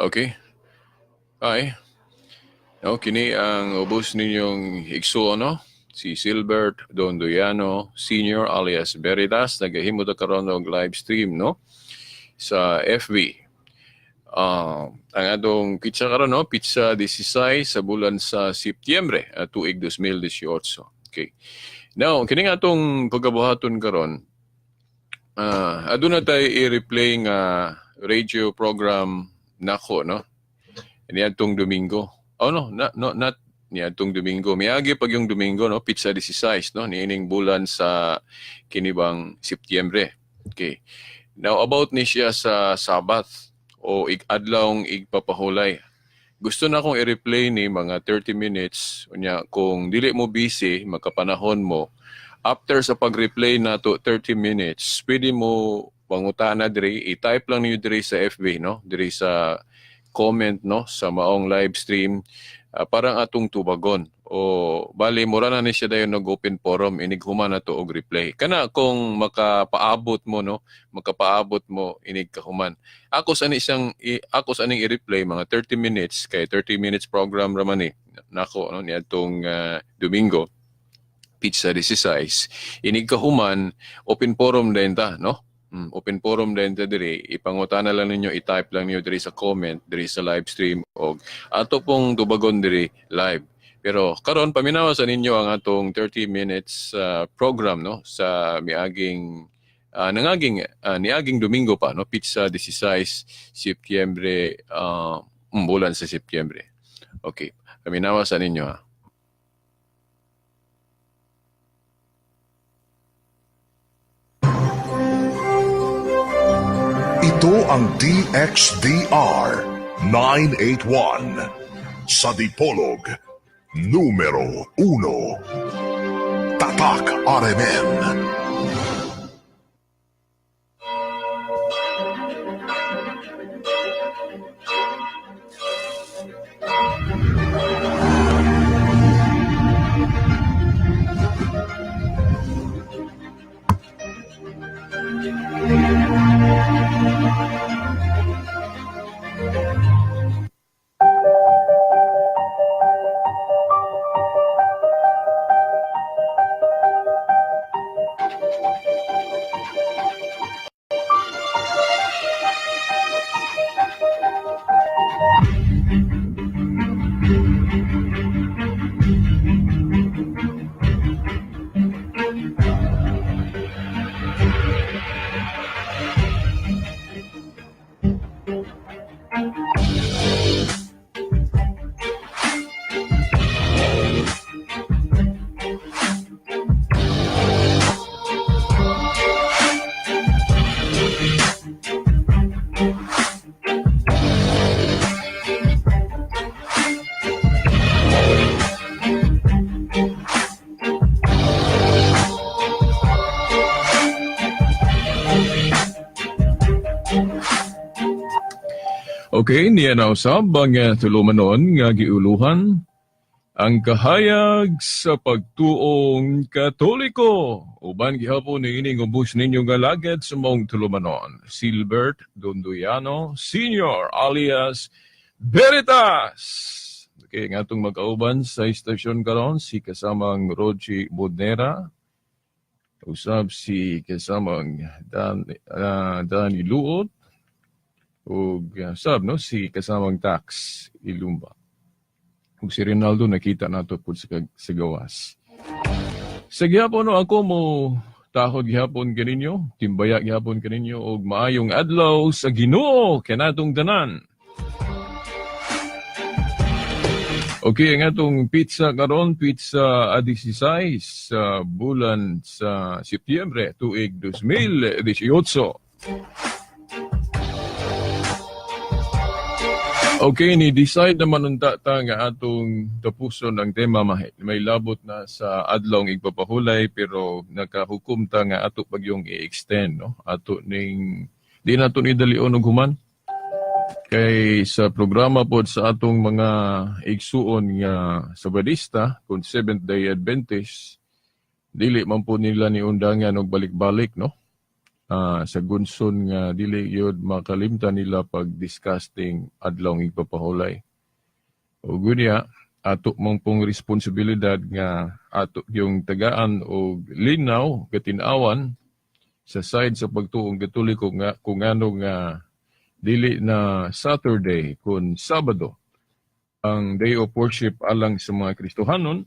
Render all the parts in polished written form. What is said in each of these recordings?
Okay. Hi. Kini ang ubos ninyong igsuon, no? Si Silbert Dondoyano Sr. alias Veritas nagahimo ta karon og live stream, no? Sa FB. Ang atong pizza karon, no? Pizza 16 sa bulan sa Setyembre tuig 2018. Okay. Now, kini nga atong pagkabuhaton karon, aduna tayo i-replay nga radio program nako, no? Niadtong Domingo. Oh no, not niadtong Domingo. Miagi pag yung Domingo, no, Pizza 16, no, niining bulan sa kinibang Setyembre. Okay. Now about ni siya sa Sabbath o adlawng igpapahulay. Gusto na akong i-replay ni mga 30 minutes unya kung dili mo busy makapanahon mo. After sa pag-replay na to 30 minutes, pwede mo pangutana diri, i-type lang niyo diri sa FB, no, diri sa comment, no, sa maong live stream, parang atong tubagon o bali mura na ni siya dayon nag-open forum inig human na to og replay kana kung makapaabot mo, no, makapaabot mo inig kahuman ako sa aning i-replay mga 30 minutes kay 30 minutes program ra man ni nako, no, niadtong Domingo Pizza 16 inig kahuman open forum din ta, no. Open forum din ta diri, ipangutana lang ninyo, i-type lang niyo diri sa comment diri sa live stream og ato pong tubagon diri live. Pero karon paminawa sa ninyo ang atong 30 minutes program, no, sa miaging niaging Domingo pa, no, Pizza 16 Setyembre, bulan sa Setyembre. Okay, paminawa sa ninyo, ha. Ito ang DXDR 981 sa Dipolog numero 1 Tatak RMN. Okay, niya na usab ang tulumanon nga giuluhan ang kahayag sa pagtuong Katoliko. Uban gihapon ni ining ubos ninyo nga lagad sa mong tulumanon. Silbert Dondoyano Sr. alias Veritas. Okay, nga itong magkauban sa istasyon karon si kasamang Roji Bodnera. Usab si kasamang Dani Luot. O sab, no, si kasamang Tax Ilumba. Ug si Rinaldo nakita nato po sa gawas. Sa gihapon, no, ako mo tahod gihapon kaninyo, timbaya gihapon kaninyo og maayong adlaw sa Ginoo kanatong tanan. Okay, ang atong pizza karon, Pizza 16 sa bulan sa Setyembre tuig 2018. Okay, ni-decide naman unta ta nga atong tapuson ang tema may labot na sa adlong igpapahulay pero nakahukom ta nga ato pagyong i-extend, no? Ato ning di nato ni dalion og human. Kay sa programa pod sa atong mga igsuon nga Sabadista kung Seventh-day Adventist, dili man po nila ni undangan og balik-balik, no? sa gunson nga dili yun makalimtan nila pag disgusting adlaw ng ipapahulay. O gunya, ato mong pong responsibilidad nga ato yung tagaan o linaw, katinawan sa side sa pagtuong Katoliko nga kung ano nga dili na Saturday kun Sabado ang day of worship alang sa mga Kristohanon,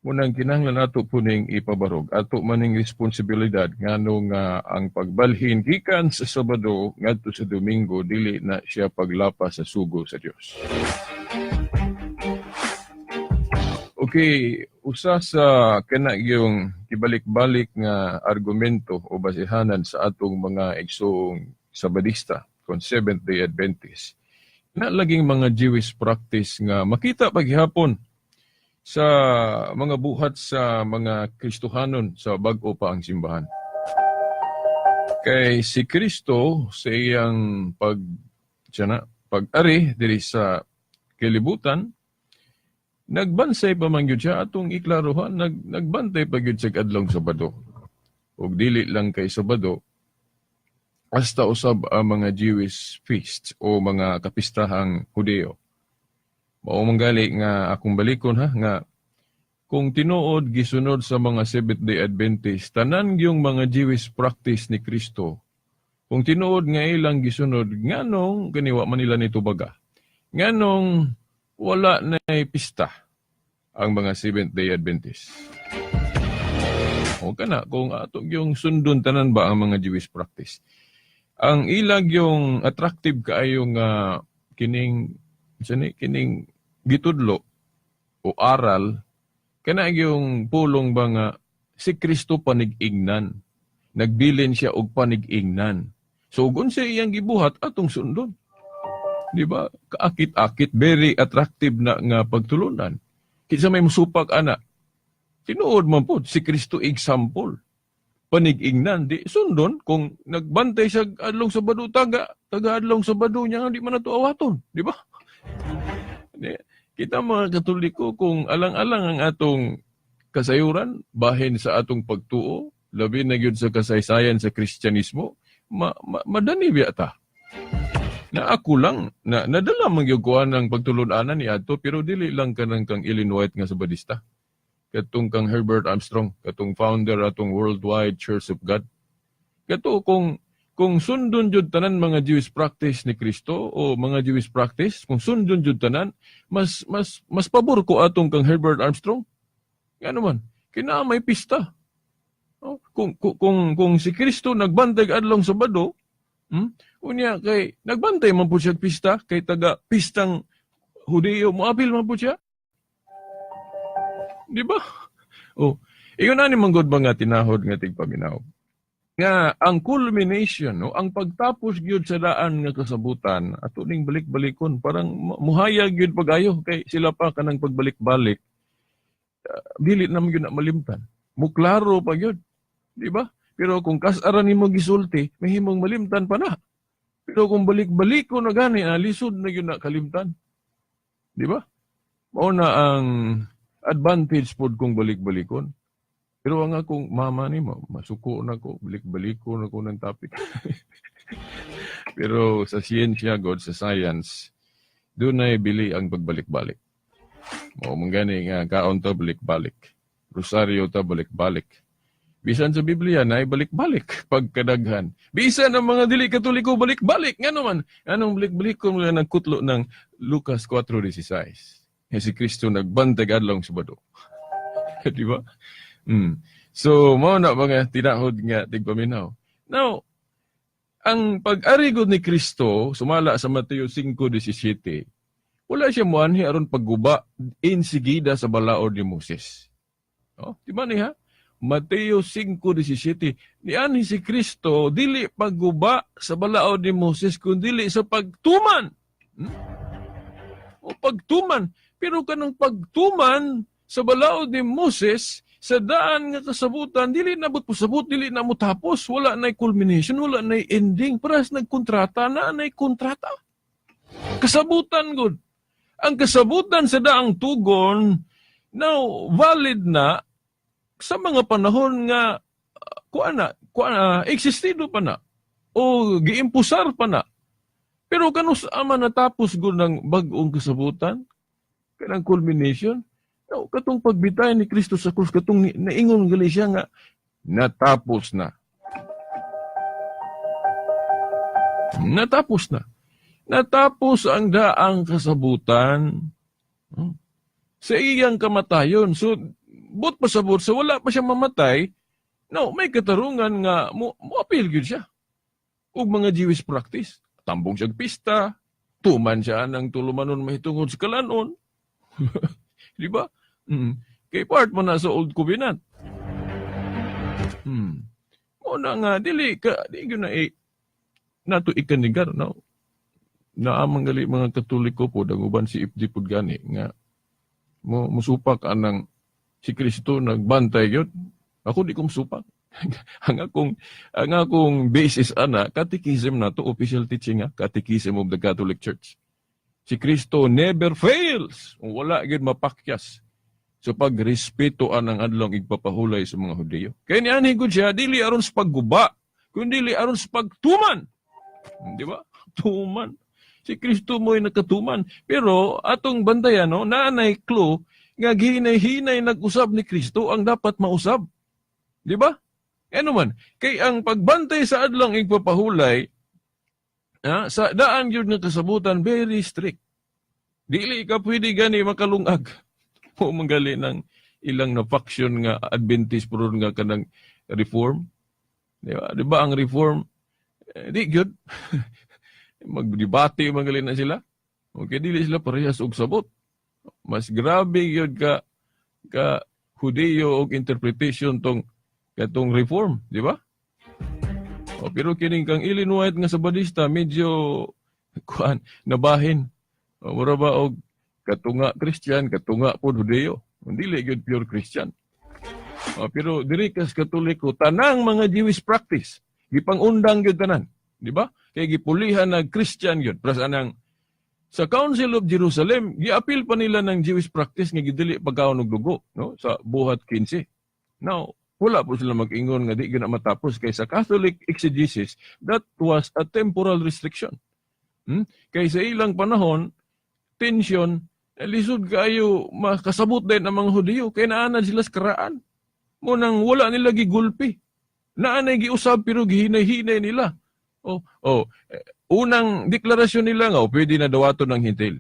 munang kinahanglan ato puning ipabarog. Ato maning responsibilidad ngano nga ang pagbalhin gikan sa Sabado ngadto sa Domingo dili na siya paglapas sa sugo sa Dios. Okay, usa sa kana yung kibalik-balik nga argumento o basihanan sa atong mga igsoong Sabadista kon Seventh-day Adventist na laging mga Jewish practice nga makita paghapon sa mga buhat sa mga Kristohanon sa bag-o pa ang simbahan. Kay si Kristo sa iyang pag-ari diri sa kilibutan, nagbansay pa man gyud siya atong iklaruhan, nagbantay pa gyud sa adlong Sabado. Ug dili lang kay Sabado, hasta usab ang mga Jewish feasts o mga kapistahang Hudeo. Mao manggali nga akong balikon nga kung tinuod gisunod sa mga Seventh-day Adventist tanan yung mga Jewish practice ni Kristo. Kung tinuod nga ilang gisunod nganong kaniwa man nila nito baga. Nganong wala nay pista ang mga Seventh-day Adventist. O kana kung ato yung sundon tanan ba ang mga Jewish practice. Ang ilag yung attractive kaayo nga kining gitudlo o aral kana yung pulong ba nga si Kristo panig-ingnan. Nagbilin siya og panig-ingnan. So gun siya iyang gibuhat atong sundon. Di ba? Kaakit-akit, very attractive na nga pagtulunan. Kinsa may musupak ana. Tinuod man po si Kristo example. Panig-ingnan, di sundon kung nagbantay sa adlong Sabado taga adlong Sabado niya nga di man nato awaton, di ba? Kita mga Katoliko kung alang-alang ang atong kasayuran bahin sa atong pagtuo, labi na gyud sa kasaysayan sa Kristyanismo, madani biya ta. Na ako lang nadala man gyud ko ang pagtulon-anan ni adto pero dili lang kanang kang Illinois nga Sabadista. Katong kang Herbert Armstrong, katong founder atong Worldwide Church of God. Kato kung sundon jud tanan mga Jewish practice ni Kristo o mga Jewish practice, kung sundon jud tanan, mas pabor ko atong kang Herbert Armstrong. Ngano man, kinaa may pista. Oh, kung si Kristo nagbantay adlong Sabado, unya kay nagbantay man po siya pista kay taga pistang Hudeo, moapil man po siya. Di ba? Oh, iyon na ni manggod ba nga tinahod nga tigpaminaw. Nga ang culmination, no, ang pagtapos gyud sa daan nga kasabutan, ato ning balik-balikon, parang muhayag gyud pagayo kay sila pa kanang pagbalik-balik. Dili na gyud na malimtan. Muklaro pa gyud. Di ba? Pero kung kasaran nimo gisulti, mahimong malimtan pa na. Pero kung balik-balikon na gani, lisod na gyud na kalimtan. Di ba? Mao na ang advantage pod kung balik-balikon. Pero ang akong mama ni mo, masuko na ko, balik-balikon na ko ng topic. Pero sa siyensya, God, sa science, doon ay bili ang pagbalik-balik. O manggani nga, kaon ta balik-balik. Rosario ta balik-balik. Bisan sa Biblia na ay balik-balik pagkadaghan. Bisan ang mga dili Katoliko balik-balik. Nga naman, anong balik-balikon mo ng kutlo ng Lucas 4:16. Si Kristo nagbantay adlong Sabado. Di ba? So, mao na mga tinahod nga tigpaminaw. Now, ang pag-arigod ni Kristo, sumala sa Mateo 5:17, wala siya muanhi aron pagguba insigida sa balaod ni Moses. No? Di ba niya? Mateo 5:17, nianhi si Kristo, dili pagguba sa balaod ni Moses, kundi sa pagtuman. O pagtuman. Pero kanang pagtuman sa balaod ni Moses, sa daan nga kasabutan, dili na po sabot, dili na mo tapos, wala na'y culmination, wala na'y ending, paras nagkontrata na, na'y kontrata. Kasabutan, good. Ang kasabutan sa daang tugon, now, valid na sa mga panahon nga, existido pa na o giimpusar pa na. Pero kanus ama natapos gud ng bag-ong kasabutan, kanang culmination, no, katong pagbitay ni Kristo sa krus, katong naingon gali siya nga natapos na. Natapos na. Natapos ang daang kasabutan sa iyang kamatayon. So, but pasabot, so wala pa siya mamatay, no, may katarungan nga mo-appeal gyud siya. Ug mga Jewish practice. Tambong siyang pista, tuman siya ng tulumanon mahitungod sa kalanon. Di ba? Kay part mo na sa Old Covenant. O na nga, di yun na nato ikanigar, no? Naamang gali mga Katoliko po, daguban si Ipdi po gani, nga musupak anang si Kristo nagbantay yun. Ako di ko musupak. ang akong basis ana catechism na to, official teaching Catechism of the Catholic Church. Si Kristo never fails. Wala gyud mapakyas sa pagrespeto anang adlong igpapahulay sa mga Hudiyo. Kaya niani gud siya dili aron sa pagguba, kundi aron sa pagtuman. Di ba? Tuman. Si Kristo mo'y nakatuman. Pero atong bandayan, no, naanay clue nga hinay-hinay nag-usab ni Kristo ang dapat mausab. Di ba? Ano man, kay ang pagbantay sa adlang igpapahulay, sa daan yun ng kasabutan, very strict. Dili ka pwede gani makalungag. O manggali ng ilang na faction nga Adventist pero nga kanang reform. Di ba ang reform? Di good. Magdebate manggali na sila. Okay, dili sila parehas og sabot. Mas grabe yun ka Hudiyo og interpretation katong reform, di ba? Pero kining kang Illinois nga Sabadista medyo nabahin. Mura ba og katunga Christian, katunga pod Hudiyo. Dili gyud pure Christian. Pero diri kas Katoliko tanang mga Jewish practice gipangundang gyud tanan, di ba? Kay gipulihan na Christian gyud. Plus anang sa Council of Jerusalem, giapil pa nila ng Jewish practice nga gidili pagkaon og dugo, no? Sa buhat 15. Now, wala po sila mag-ingon nga di na matapos kay sa Catholic exegesis, that was a temporal restriction. Kay sa ilang panahon, tension, lisod kayo makasabot din ang mga Hudiyo, kay naanad sila sa karaan. Munang wala nila gigulpi. Naanay giusab pero gihinay-hinay nila. Unang deklarasyon nila nga, pwede na dawaton ng hintil.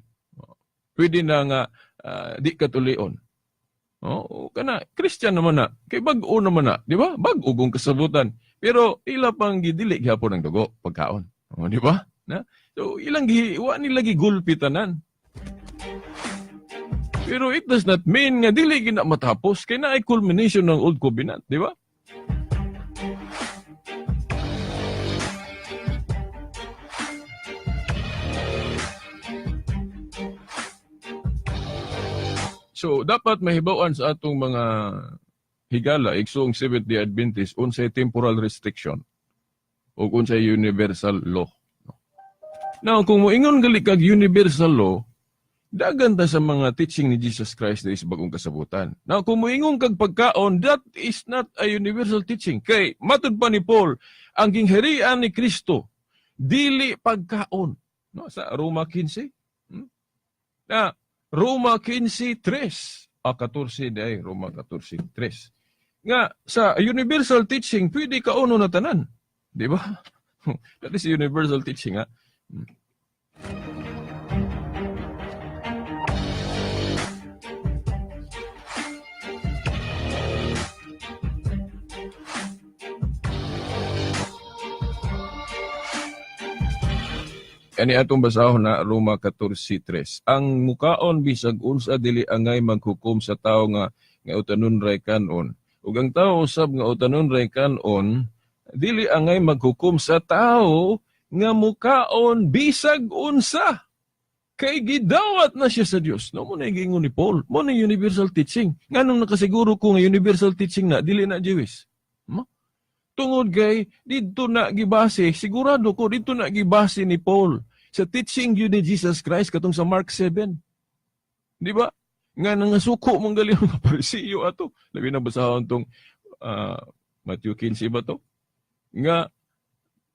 Pwede na nga di katulion. Kana Christian naman na, kay bag-o naman na, di ba? Bag-ugong kasabutan. Pero ila pang gidili gyapon ng dugo pagkaon. Di ba? So ilang wa nila gigulpitanan. Pero it does not mean nga dili gina matapos kay naay culmination ng Old Covenant, di ba? So, dapat mahibawan sa atong mga higala, igsoong Seventh-day Adventist, unsay temporal restriction o unsay universal law. Now, kung moingon gali kag universal law, dagan ta sa mga teaching ni Jesus Christ na is bagong kasabutan. Now, kung moingon kag pagkaon, that is not a universal teaching. Kay, matud pa ni Paul, ang gingharian ni Kristo, dili pagkaon. No? Sa Roma 15. Na, Roma 15:3. 14 day, Roma 14:3. Nga, sa universal teaching, pwede kauno na tanan. Di ba? That is universal teaching, ha? Ani atong basahon na Roma 14:3. Ang mukaon bisag unsa dili angay maghukom sa tawo nga utanon ray kanon. Ug ang tawo usab nga utanon ray kanon dili angay maghukom sa tawo nga mukaon bisag unsa. Kay gidawat na siya sa Dios. No mo na giingon ni Paul. Mo na universal teaching. Nganong nakasiguro ko nga universal teaching na dili na Jewish. Tungod kay didto na gibase, sigurado ko didto na gibase ni Paul sa teaching yun ni Jesus Christ katong sa Mark 7. Di ba? Nga nangasuko mong galing mga Parisiyo ato. Labi na basahon tong Matthew 15 ba to? nga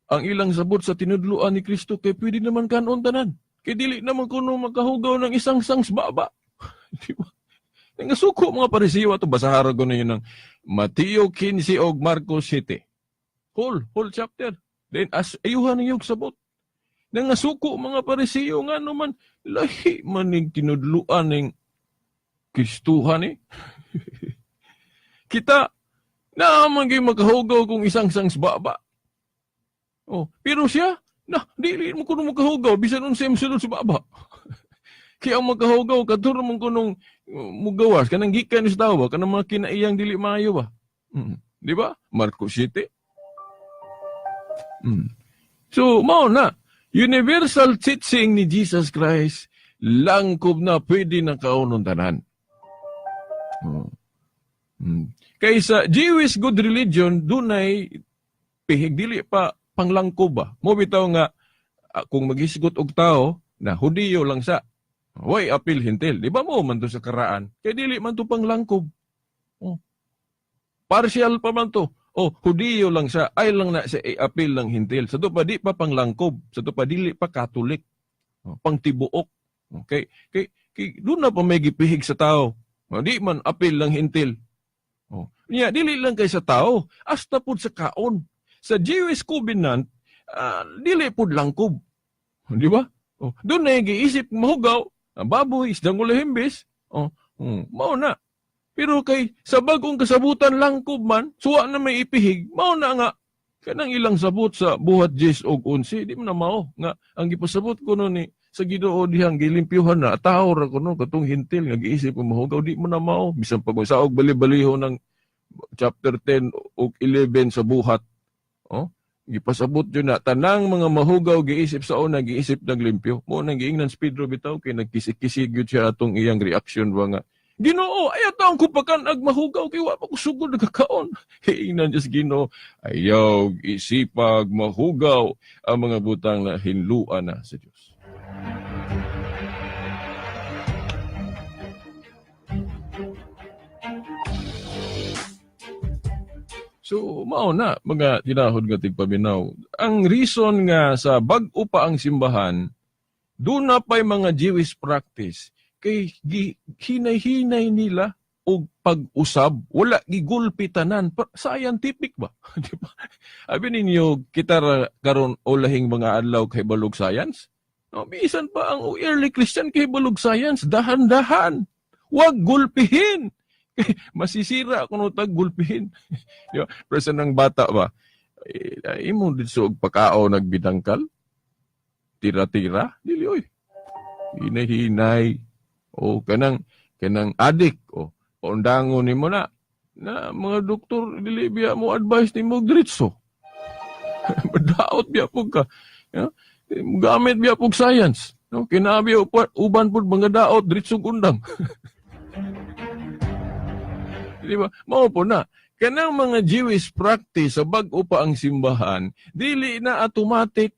ang ilang sabot sa tinudluan ni Kristo kay pwede naman kanon tanan. Kay dili naman kuno makahugaw ng isang sangs baba. Di ba? Nga suko mga Parisiyo ato basahara ko na yun ng Mateo 15 o Marcos 7. Whole chapter. Then as ayuhan yung sabot. Nga suko mga Parisiyo nga naman lahi maning tinudluan ng Kristuhan Kita naman kayo makahugaw kung isang sangs baba. Oh, pero siya, dili mo kuno makahugaw, bisan unsay sulod sa baba. Kaya ang makahugaw, katuro mong kunong mugawas, kanang gikan sa tao ba, kanang mga kinaiyang dili maayo ba? Di ba? Marcos 7. So, mao na, universal teaching ni Jesus Christ, langkob na pwede na kaunon tanan. Kaysa Jewish good religion, dunay pihig dili pa panglangkob ba. Mo bitaw nga kung maghisgot og tao na Hudiyo lang sa way apil hintil. Di ba mo man to sa karaan? Kay dili man to panglangkob. Partial pa man to. Hudiyo lang sa ay lang na sa apil lang hintil. Sa to pa di pa panglangkob. Sa to pa dili pa Katolik. Pangtibuok. Okay? Kay doon na pa may gipihig sa tao. Di man apil lang hintil. Dili lang kay sa tao. Hasta pud sa kaon. Sa Jewish covenant, dili pud langkob. Di ba? Doon na yung giisip mahugaw, baboy, isdang ulahimbis. Mao na. Pero kay sa bagong kasabutan langkob man, suwa na may ipihig, mao na nga. Kanang ilang sabot sa buhat 10 og 11, di mo na mao. Nga, ang gipasabot ko nun sa Ginoo dihang gilimpyuhan na, ataw ra ko nun, katong hintil, nga giisip ko mahugaw, di mo na mao. Bisan pag saog bali-baliho ng chapter 10 o 11 sa buhat. Gipasabot yun na tanang mga mahugaw giisip sa una giisip naglimpyo. Mo nang giingnan si Pedro bitaw kay nagkisik-kisig yun siya atong iyang reaction ba nga. Ginoo, ayaw taong kupakan ag mahugaw kay wa pa ko sugod nagkakaon. Hiingnan Diyos Ginoo, ayaw isipag mahugaw ang mga butang na hinluan na sa Diyos. So, mao na, mga tinahod nga tigpaminaw. Ang reason nga sa bag-o pa ang simbahan, doon na pa'y mga Jewish practice, kay hinay-hinay nila o pag-usab, wala gigulpi tanan. Scientific ba? Diba? Abi ninyo, kita karon o lahing mga adlaw kay balog science? No, bisan pa ang early Christian kay balog science, dahan-dahan. Huwag gulpihin. Masisira kung tag gulpihin. Diba? Pero sa nang bata ba, imo dito og pakao nagbidangkal, tira-tira, dili oy. Hinay-hinay. O kanang adik, o undangon nimo na mga doktor dili biya mo advice nimo diretso. Madaot biya pug ka. Gamit biya pug science. No, kinabi uban pud mga daot diretso undang. Di ba? Mao po na. Kanang mga Jewish practice sa bag-o pa ang simbahan, dili na automatic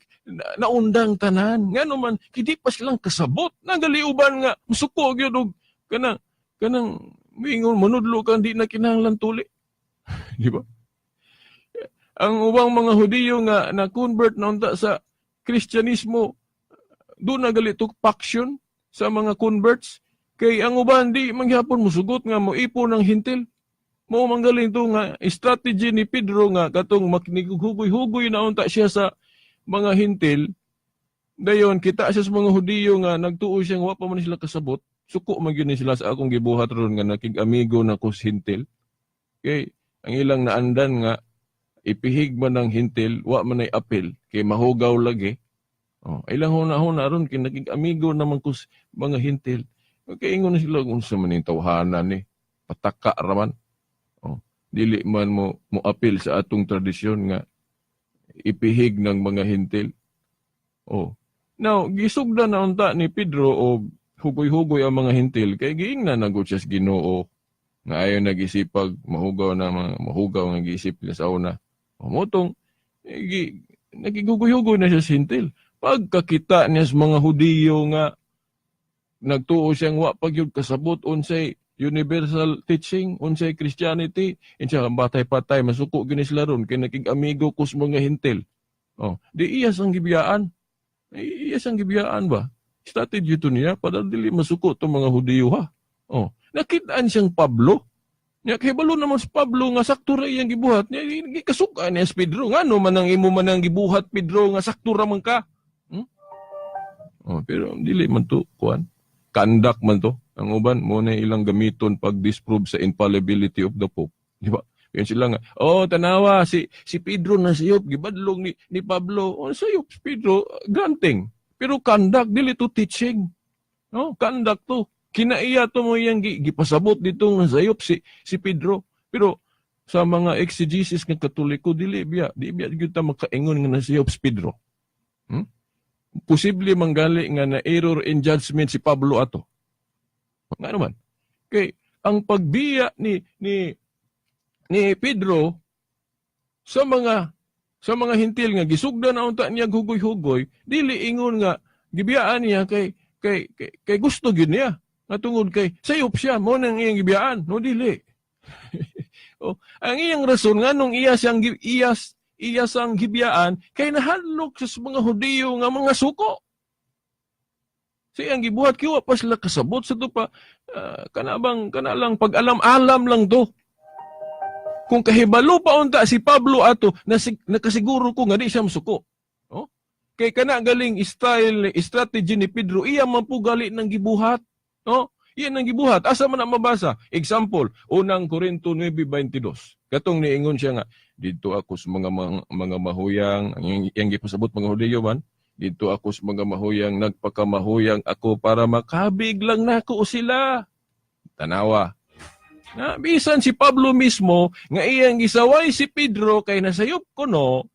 naundang tanan. Nga naman, hindi pa silang kasabot. Nagaliuban nga, musuko yun og kanang mingon, manudlo kang di na kinahanglan tuli. Di ba? Ang ubang mga Hudiyo nga na-convert na unta sa Kristyanismo, doon nagalitok faction sa mga converts. Kay ang uban di mangyapon musugot nga mo ipo ng hintil. Mao manggaling to nga strategy ni Pedro nga katong makniguhugoy-hugoy na unta siya sa mga hintil. Dayon kita siya sa mga Hudiyo nga nagtuo siya nga wa pa man sila kasabot. Suko man gyud sila sa akong gibuhat ron nga nakig-amigo na kus hintil. Kay ang ilang naandan nga ipihig man ng hintil, wa man ay apil kay mahugaw lagi. Ilang huna-huna ron kay nakig-amigo naman kus mga hintil. Okay, ingon na sila kung sa maning tawhanan ni pataka raman. Dili man mo apil sa atong tradisyon nga ipihig ng mga hintil. Now, gisugda na unta ni Pedro o hugoy-hugoy ang mga hintil kay giingnan na gud siya sa Ginoo nga ayon nagisipag mahugaw nga giisip niya sa una. Motong nagigugoy-hugoy na siya sa hintil. Pagkakita niya sa mga Hudiyo nga nagtuo siyang wa pagyud kasabot unsay universal teaching unsay Christianity, insya ang batay-patay masuko gini sila ron kay nakig-amigo kus mga hintil. Oh, di iyas ang gibiyaan. Iyas ang gibiyaan ba? Strategy to niya para dili masuko to mga Hudiyo ha. Oh, nakitaan siyang Pablo. Nya kay balo naman si Pablo nga sakto ra iyang gibuhat. Nya gikasuka niya si Pedro. Ngano man ang imo man ang gibuhat Pedro nga sakto ra man ka? Oh, pero dili man to kuan. Kandak man to. Ang uban mo na ilang gamiton pag disprove sa infallibility of the Pope. Di ba? Yan sila nga, tanawa, si Pedro na sayop, gibadlong ni Pablo. Sayop si Pedro, granting. Pero kandak, dili to teaching. No? Kandak to. Kinaiya to mo yung gipasabot dito nga sayop si Pedro. Pero sa mga exegesis ng Katoliko, di biya kita makaingon nga na sayop si Pedro. Posible manggali nga na error in judgment si Pablo ato. Nga naman. Kay ang pagbiya ni Pedro sa mga hintil nga gisugdan na unta niya hugoy-hugoy, dili ingon nga gibiyaan niya kay gusto gyud niya. Natungod kay sayop siya mo nang iyang gibiyaan, no dili. Ang iyang rason nga nung iyas ang gibiyaan kay nahadlok sa mga Hudiyo nga mga suko. Ang gibuhat kiwa pa sila kasabot sa to pa kanalang pag-alam-alam lang to. Kung kahibalo pa unta si Pablo ato nakasiguro ko nga di siya masuko. Oh? Kay kana galing strategy ni Pedro iya man po gali ng gibuhat. No? Iyan ang gibuhat. Asa man na mabasa? Example, unang Korinto 9:22. Katong niingon siya nga dito ako sa mga mahuyang ang gipasabot mga Hudiyo man. Dito ako sa mga mahuyang, nagpakamahuyang ako para makabig lang na ako sila. Tanawa. Na, bisan si Pablo mismo, nga iyang gisaway si Pedro, kay nasayop ko no,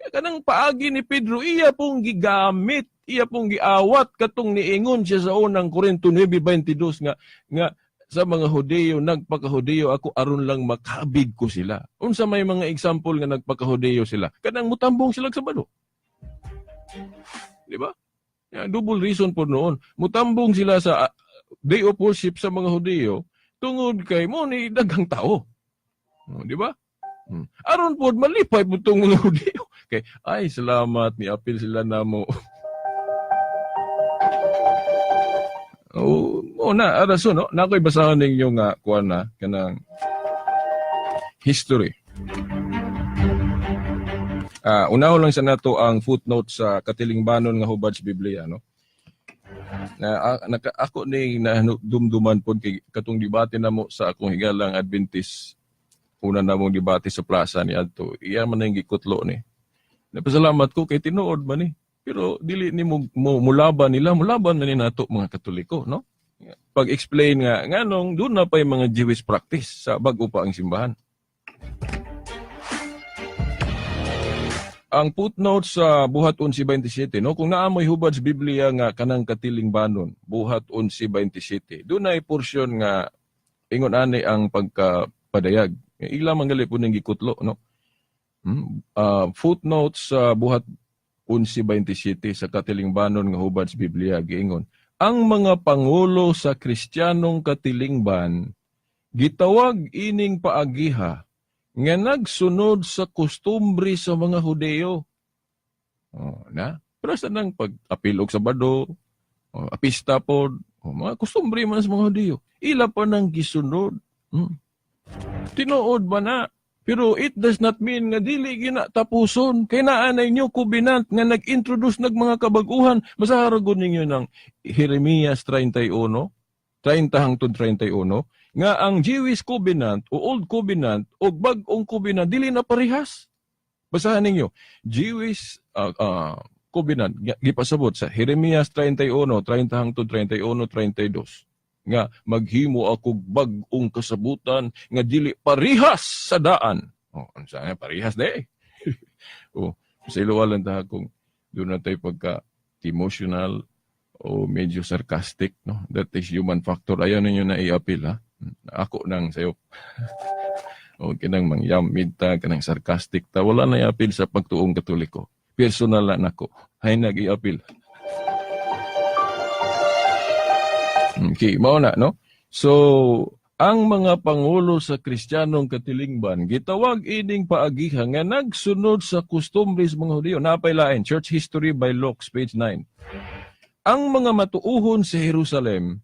kanang paagi ni Pedro, iya pong gigamit, iya pong giawat, katong niingon siya sa unang Korinto 9:22 nga sa mga Hudiyo, nagpaka-Hudiyo ako, aron lang makabig ko sila. Unsa may mga example nga nagpaka-Hudiyo sila, kanang mutambong sila sa balo. Di ba? Double reason po noon. Mutambong sila sa day of worship sa mga Hudiyo tungod kay mo ni daghang tao. Di ba? Aron po malipay po itong mga Hudiyo. Kay, ay salamat, ni apil sila na mo. Rason, no? Nako'y basahan ninyo nga, kuwan na, kanang history. Unaho lang sa nato ang footnote sa katilingbanon nga hubad sa Biblia, no? Ako ni dumduman po kay katong debate namo sa akong higalang Adventist. Una namong debate sa plaza ni adto. Iya man ang gikutlo ni. Napasalamat ko kay tinuod man ni. Pero dili ni mulaban na ni nato mga Katoliko, no? Pag-explain nga nganong doon na pay mga Jewish practice sa bag-o pa ang simbahan. Ang footnote sa Buhat 11:27, no, kung naamoy hubad sa Biblia nga kanang katilingbanon, Buhat 11:27, doon ay portion nga ingon ani ang pagkapadayag. Ila man gali po nang gikutlo, no. Footnote sa Buhat 11:27 sa katilingbanon nga hubad sa Biblia giingon, ang mga pangulo sa Kristiyanong katilingban gitawag ining paagiha nga nagsunod sa kustumbre sa mga Hudiyo. Pero sa nang pag-apil og Sabado, apista po, mga kustumbre man sa mga Hudiyo. Ila pa nang gisunod. Tinuod ba na? Pero it does not mean nga dili ginatapuson. Kay naanay nyo covenant nga nag-introduce mga kabaguhan. Masaharagon ninyo ng Jeremias 31, 30-31, nga ang Jewish covenant o Old Covenant o bag-ong covenant dili na parehas. Basahan ninyo. Jewish covenant gipasabot sa Jeremias 31, 30-31, 32. Nga maghimo ako bag-ong kasabutan nga dili parehas sa daan. Ansa nga parehas de. Sa iluwalan ta kung doon na tayo pagka-emotional o medyo sarcastic, no? That is human factor. Ayaw ninyo na i-appeal, ha? Ako nang sayo. O kinang mangyamid ta, kanang sarcastic ta. Wala na i-appeal sa pagtuong Katoliko. Personal na nako. Hay nag-i-appeal. Okay, mao na, no? So, ang mga pangulo sa Kristiyanong katilingban gitawag ining paagihan nga nagsunod sa kustumbres mga Hudiyo. Napailain, Church History by Locke, page 9. Ang mga matuuhon sa Jerusalem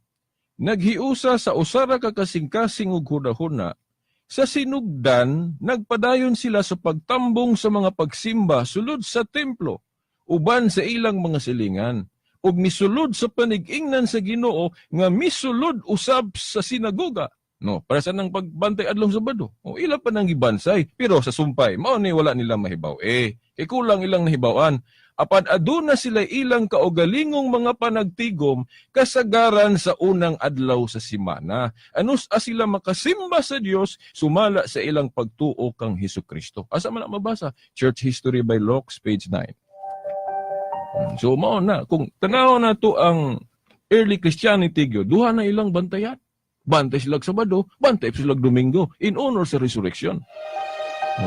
naghiusa sa usara ka kasing-kasing ug hunahuna. Sa sinugdan, nagpadayon sila sa pagtambong sa mga pagsimba sulod sa templo, uban sa ilang mga silingan, ug misulod sa panig-ingnan sa Ginoo nga misulod usab sa sinagoga. No, para sa nang pagbantay adlong Sabado. O ila pa nang gibansay, pero sa sumpay, mao ni wala nila mahibaw. Kay kulang ilang nahibawan. Apan aduna sila ilang kaugalingong mga panagtigom kasagaran sa unang adlaw sa simana. Anus sila makasimba sa Dios sumala sa ilang pagtuo kang Hesukristo. Asa man na mabasa? Church History by Locke, page 9. So mao na, kung tanaw na to ang early Christianity gyud, duha na ilang bantayan. Bantay sila Sabado, bantay sila Domingo in honor sa resurrection.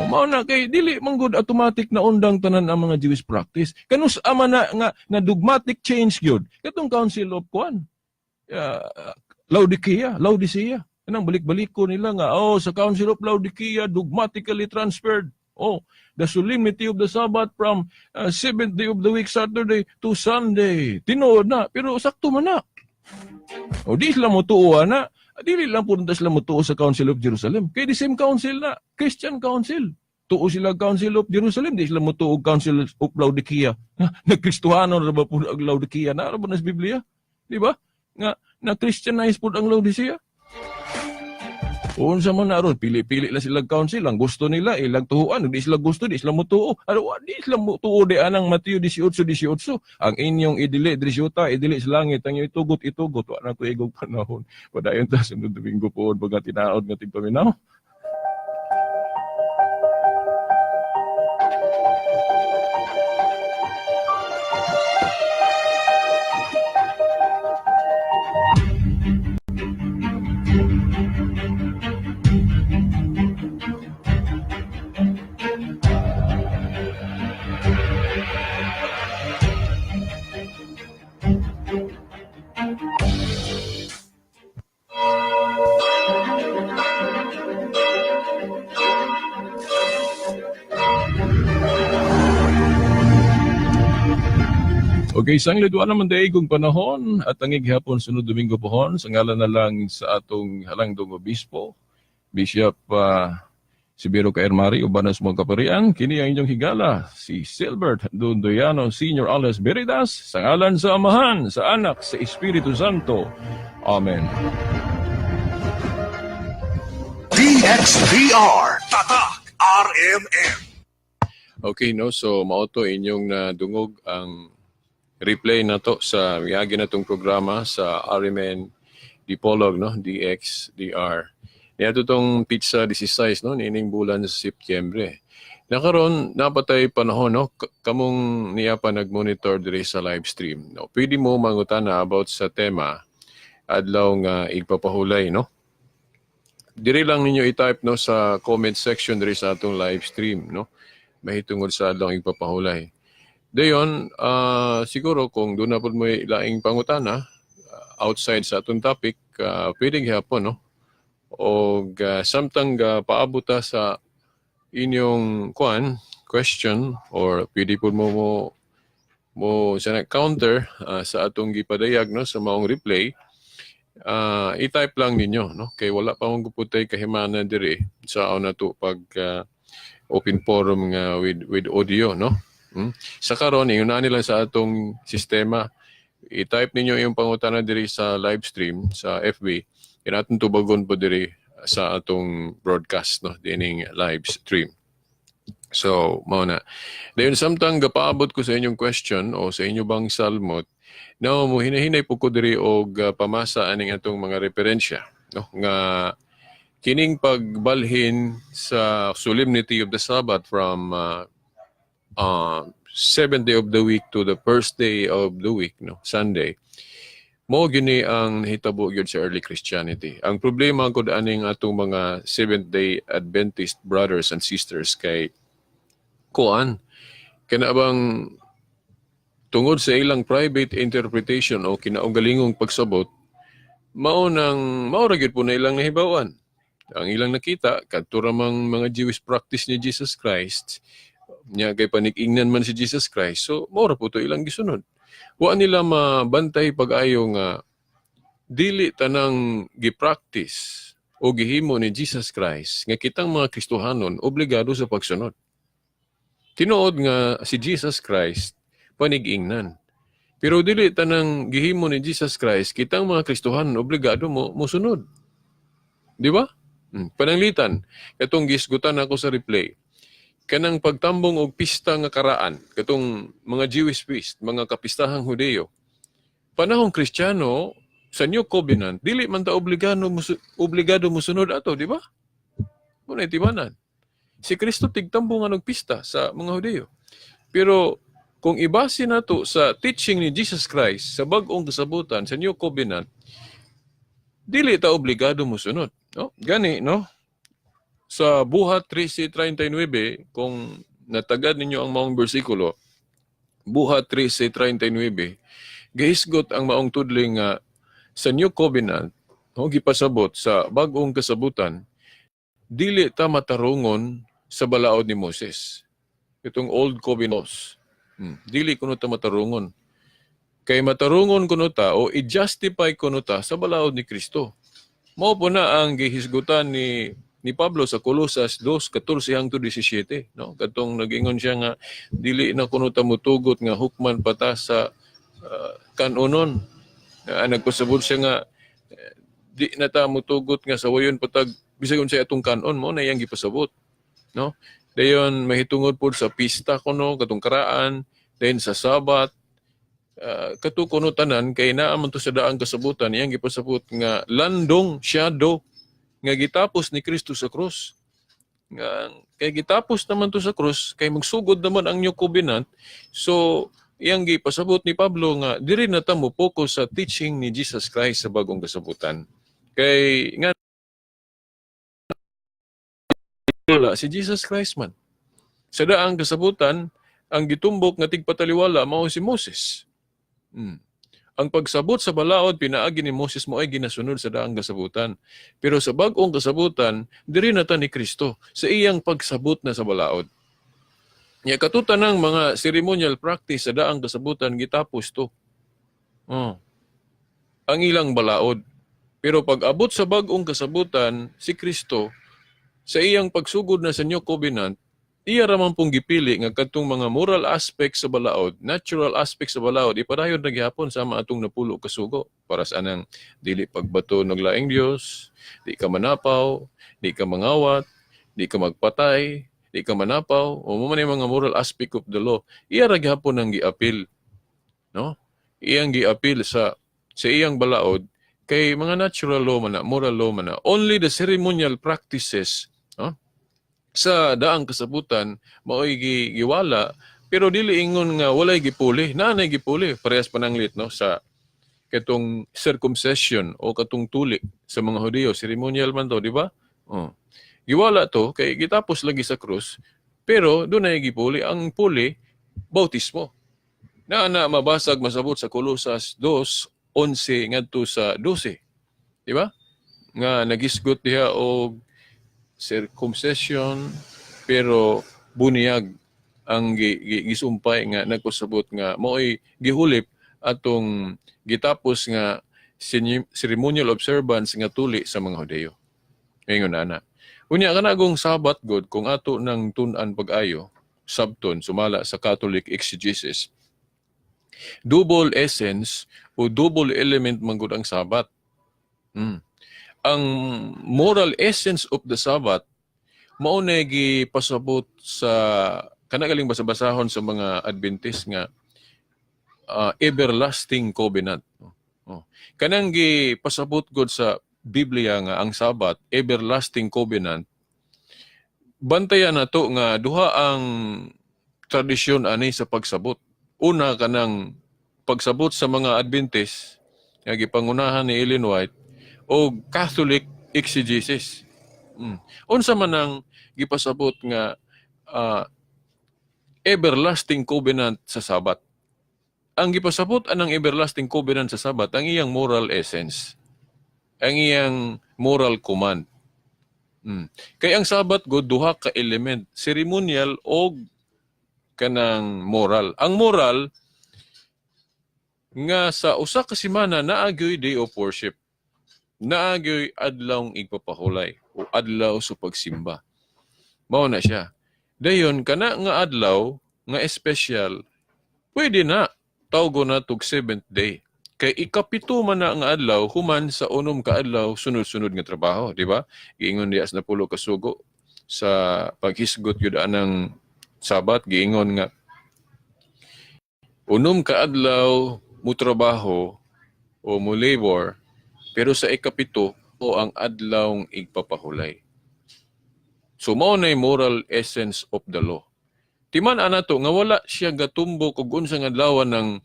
Mao na kay dili man gud automatic na undang tanan ang mga Jewish practice. Kanus ama na dogmatic change gyud. Katong Council of Laodicea. Anang balik-baliko nila nga sa Council of Laodicea dogmatically transferred. The solemnity of the Sabbath from 7th day of the week, Saturday, to Sunday. Tinuod na, pero sakto man na. Di sila mutuo na. Dili lang po sila mutuo sa Council of Jerusalem. Kaya the same council na, Christian Council. Tuo sila Council of Jerusalem, di sila mutuo Council of Laodicea. Nagkristuhano na ba po ang Laodicea? Na ba na sa Biblia? Di ba? Na-Christianize po ang Laodicea. Unsa man naron, pili-pili lang sila council, ang gusto nila ilang tuhuan, di sila gusto, di sila mutuo. Di sila mutuo di anang Mateo 18:18. Ang inyong idili idili sa langit, ang inyong itugot. Wa na to igong panahon. Padayon ta sunod Domingo po baga tinaod nga tigpaminaw. Okay, sangli doon naman daigong panahon at ang ighapon sunod Domingo pohon sa ngalan na lang sa atong halangdong obispo, Bishop Sibero Kaermari, ubanas mong kaparian, kini ang inyong higala, si Silbert Dondoyano Senior alias Beridas, sa ngalan sa Amahan, sa Anak, sa Espiritu Santo. Amen. DXDR Tatak RMN. Okay, no, so mauto inyong nadungog ang replay na to sa miyagi na tong programa sa RMN Dipolog, no, DXDR. Niya tong pizza 16, no, nining bulan sa Setyembre. Nakaroon, napatay panahon, no, kamong niya pa nag-monitor diri sa live stream. No, pwede mo mangutana about sa tema adlaw nga igpapahulay, no. Diri lang ninyo i-type, no, sa comment section diri sa atong live stream, no, mahitungod sa adlaw igpapahulay. Dayon, siguro kung doon na po mo ilaing pangutana, outside sa atong topic, pwede gihapon, no? O samtang paabuta sa inyong question, or pwede po mo sa counter sa atong gipadayag, no, sa maong replay, i-type lang ninyo, no? Kay wala pa mong guputay kahimana diri sa na to pag open forum nga with audio, no? Sa karon iuna nila sa atong sistema, i-type ninyo yung pangutana diri sa live stream sa FB, inatong tubagon po diri sa atong broadcast, no, dining live stream. So mao na dayon, samtang gapaabot ko sa inyong question o sa inyo bang salmot, no, mo hinahinay po ko diri og pamasa aning atong mga referensya, no, nga kining pagbalhin sa solemnity of the Sabbath from 7th day of the week to the first day of the week, no, Sunday. Mo gini ang nahitabo gyud sa early Christianity. Ang problema gud aning atong mga Seventh Day Adventist brothers and sisters kay kuan kanabang tungod sa ilang private interpretation o kinaunggalingong pagsabot, maura gyud po na ilang nahibawan. Ang ilang nakita kadto ramang mga Jewish practice ni Jesus Christ, nya kay panig-ingnan man si Jesus Christ. So maura po to ilang gisunod. Wa nila mabantay pag-ayo nga dili tanang gi-practice o gihimo ni Jesus Christ nga kitang mga Kristohanon obligado sa pagsunod. Tinuod nga si Jesus Christ panig-ingnan. Pero dili tanang gihimo ni Jesus Christ kitang mga Kristohanon obligado mo mosunod. Di ba? Pananglitan, katong gisgutan ako sa replay. Kanang pagtambong og pista nga karaan, katong mga Jewish feast, mga kapistahang Hudeo. Panahong Kristiyano, sa New Covenant, dili man ta obligado mosunod ato, di ba? Muna itibanan. Si Kristo tigtambong nga pista sa mga Hudeo. Pero kung ibase nato sa teaching ni Jesus Christ sa bag-ong kasabutan sa New Covenant, dili ta obligado mosunod. No? Gani, no? Sa Buhat 13:39, kung natagad ninyo ang maong bersikulo, Buhat 13:39, gahisgot ang maong tudling nga sa New Covenant, gipasabot sa bag-ong kasabutan, dili ta matarungon sa balaod ni Moses. Itong Old Covenant. Dili kuno ta matarungon. Kay matarungon kuno ta o i-justify kuno ta sa balaod ni Kristo. Mao po na ang gihisgutan ni Pablo sa Colosas 2:14-17, no? Katong nagingon siya nga dili na kuno ta mutugot nga hukman pata sa kanunon. Nagpasabot siya nga di na ta mutugot nga sawayon patag bisag unsa atong kanon mo na iyang gipasabot, no? Dayon mahitungod pod sa pista kuno katong karaan, dayon sa Sabat, katu kuno tanan kay naa man to sa daang kasabutan iyang gipasabot nga landong shadow nga gitapos ni Kristo sa krus. Nga kay gitapos naman to sa krus kay magsugod naman ang New Covenant. So iyang gipasabot ni Pablo nga diri na ta mo focus sa teaching ni Jesus Christ sa bagong kasabutan. Kay nga wala si Jesus Christ man. Sa daang kasabutan, ang gitumbok nga tigpataliwala mao si Moses. Ang pagsabot sa balaod pinaagi ni Moses mo ay ginasunod sa daang kasabutan. Pero sa bag-ong kasabutan, diri na ta ni Kristo sa iyang pagsabot na sa balaod. Nya katutan ng mga ceremonial practice sa daang kasabutan gitapos to. Ang ilang balaod. Pero pag abot sa bag-ong kasabutan, si Kristo sa iyang pagsugod na sa New Covenant, iya raman pong gipili nga kadtong mga moral aspects sa balaod, natural aspects sa balaod, ipadayon na gihapon sama atong napulo kasugo para sa anang dili pagbato ng laing Dios, di ka manapaw, di ka mangawat, di ka magpatay, di ka manapaw, o mo man yung mga moral aspect of the law. Iya ra gihapon ang giapil, no? Iyang giapil sa iyang balaod kay mga natural law man na, moral law man na. Only the ceremonial practices, no? Sa daang kasabutan maoy giwala pero dili ingon nga walay gipuli, nanay gipuli parehas pananglit, no, sa katong circumcision o katong tuli sa mga Hudyo, ceremonial man to, di ba? Giwala to kay gitapos lagi sa krus pero dunay gipuli. Ang puli bautismo na mabasag masabot sa Colosas 2:11 ngadto sa 12, di ba? Nga nagisgot diha og circumcision pero bunyag ang gisumpay nga nagpasabot nga mao'y gihulip atong gitapos nga ceremonial observance nga tuli sa mga Hudyo. Ngayon ana. Unya kanagong Sabat god kung ato nang tun-an pag-ayo sabton sumala sa Catholic exegesis. Double essence o double element man gud ang Sabat. Ang moral essence of the Sabbath mao na gipasabot sa kanagaling basa-basahon sa mga Adventist nga everlasting covenant. Kanang gipasabot gud sa Biblia nga ang Sabbath everlasting covenant. Bantayan nato nga duha ang tradisyon ani sa pagsabot. Una kanang pagsabot sa mga Adventist nga gipangunahan ni Ellen White o Catholic exegesis. Unsa man ang gipasabot nga everlasting covenant sa Sabat. Ang gipasabot anang everlasting covenant sa Sabat ang iyang moral essence. ang iyang moral command. Kay ang Sabat go duha ka element, ceremonial o kanang moral. Ang moral nga sa usa ka semana naagyoy day of worship. Naagyoy adlawng igpapahulay o adlaw sa pagsimba. Mao na siya. Dayon kana nga adlaw nga espesyal, pwede na tawgo na tug 7th day. Kay ikapito man na nga adlaw human sa unom ka adlaw sunod-sunod nga trabaho, di ba? Giingon dias na pulo ka sugo sa paghisgot yun anang Sabat, giingon nga unom ka adlaw mo trabaho o mo labor, pero sa ikapito o ang adlawng igpapahulay. So mao na moral essence of the law. Timan anato nga wala siya gatumbok og unsang adlaw ng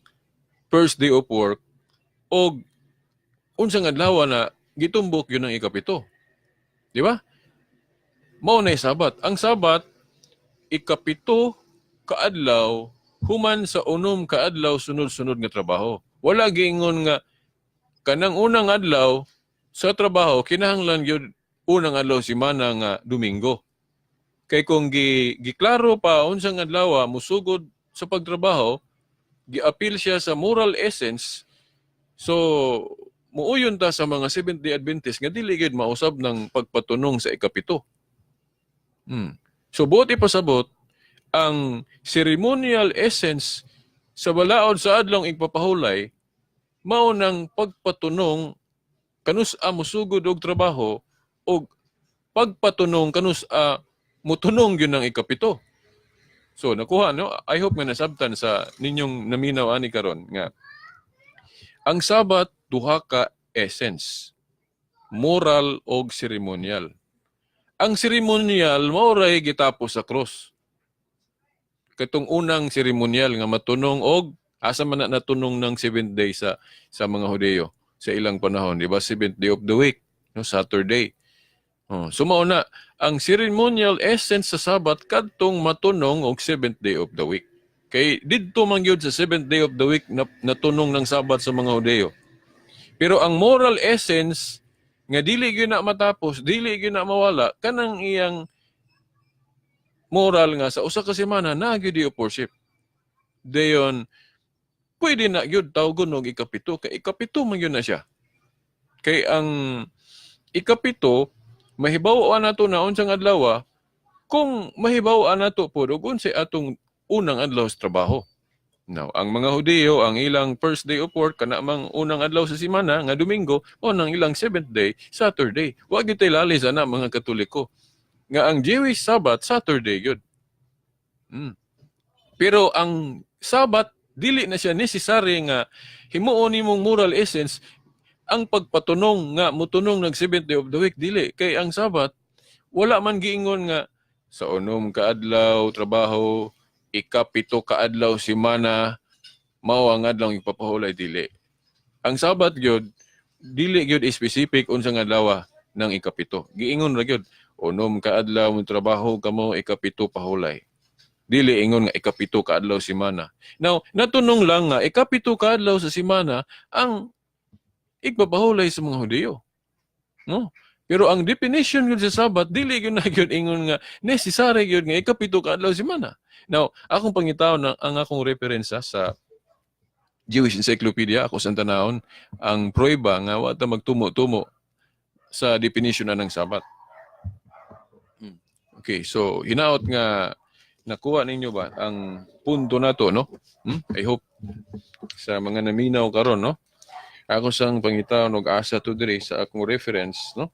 first day of work o unsang adlaw na gitumbok yun ang ikapito. Di ba? Mao na Sabat. Ang Sabat, ikapito kaadlaw human sa unom kaadlaw sunod-sunod nga trabaho. Wala giingon nga kanang unang adlaw sa trabaho kinahanglan gyud unang adlaw semana nga Domingo. Kay kung giklaro pa unsang adlaw musugod sa pagtrabaho, giapil siya sa moral essence. So muuyon ta sa mga Seventh-day Adventist nga dili gid mausab ng pagpatunong sa ikapito. So buti pasabot ang ceremonial essence sa balaod sa adlong igpapahulay mao nang pagpatunong kanus-a musugod og trabaho o pagpatunong kanus-a mutunong yun ng ikapito. So nakuha no, I hope nga nasabtan sa ninyong naminaw ani karon nga ang Sabat duha ka essence, moral o ceremonial. Ang ceremonial maoray gitapos sa cross. Katong unang ceremonial nga matunong og asa man na natunong ng 7th day sa mga Hudyo sa ilang panahon, di ba? 7th day of the week, no, Saturday. So mao na ang ceremonial essence sa Sabat kadtong matunong og 7th day of the week. Kay didto man gyud sa 7th day of the week na natunong ng Sabat sa mga Hudyo. Pero ang moral essence nga dili gyud na matapos, dili gyud na mawala kanang iyang moral nga sa usa ka semana na gyud di worship. Dayon pwede na gyud tawgon og ikapito kay ikapito man gyud na siya. Kay ang ikapito mahibaw-an nato na unsang adlaw kung mahibaw-an nato pod og unsay atong unang adlaw sa trabaho. Now, ang mga Hudyo, ang ilang first day of work, kana mang unang adlaw sa semana, nga Domingo, o nang ilang 7th day, Saturday. Huwag ito'y lalis, mga Katoliko. Nga ang Jewish Sabbath, Saturday yun. Pero ang Sabbath, dili na siya necessary nga himuon nimong moral essence ang pagpatunong nga mutunong ng 7th day of the week. Dili. Kay ang Sabbath, wala man giingon nga sa unom kaadlaw, trabaho, ikapito kaadlaw semana mao ang adlaw ipapahulay dili. Ang Sabat gyud dili gyud specific unsang adlaw ng ikapito. Giingon ra gyud unom kaadlaw mo trabaho kamo ikapito pahulay. Dili ingon nga ikapito kaadlaw semana. Now, natunong lang nga ikapito kaadlaw sa semana ang igpapahulay sa mga Hudyo. No? Pero ang definition gyud sa Sabat dili gyud na gyud ingon nga necessary gyud nga ikapito kaadlaw semana. Now, akong pangitaw na ang akong referensya sa Jewish Encyclopedia, ako sa tanawon, ang prueba nga wata magtumo-tumo sa definition na ng Sabat. Okay, so hinaot nga nakuha ninyo ba ang punto na to, no? I hope sa mga naminaw karon, no? Ako sang pangitaw og asa to dire sa akong reference, no?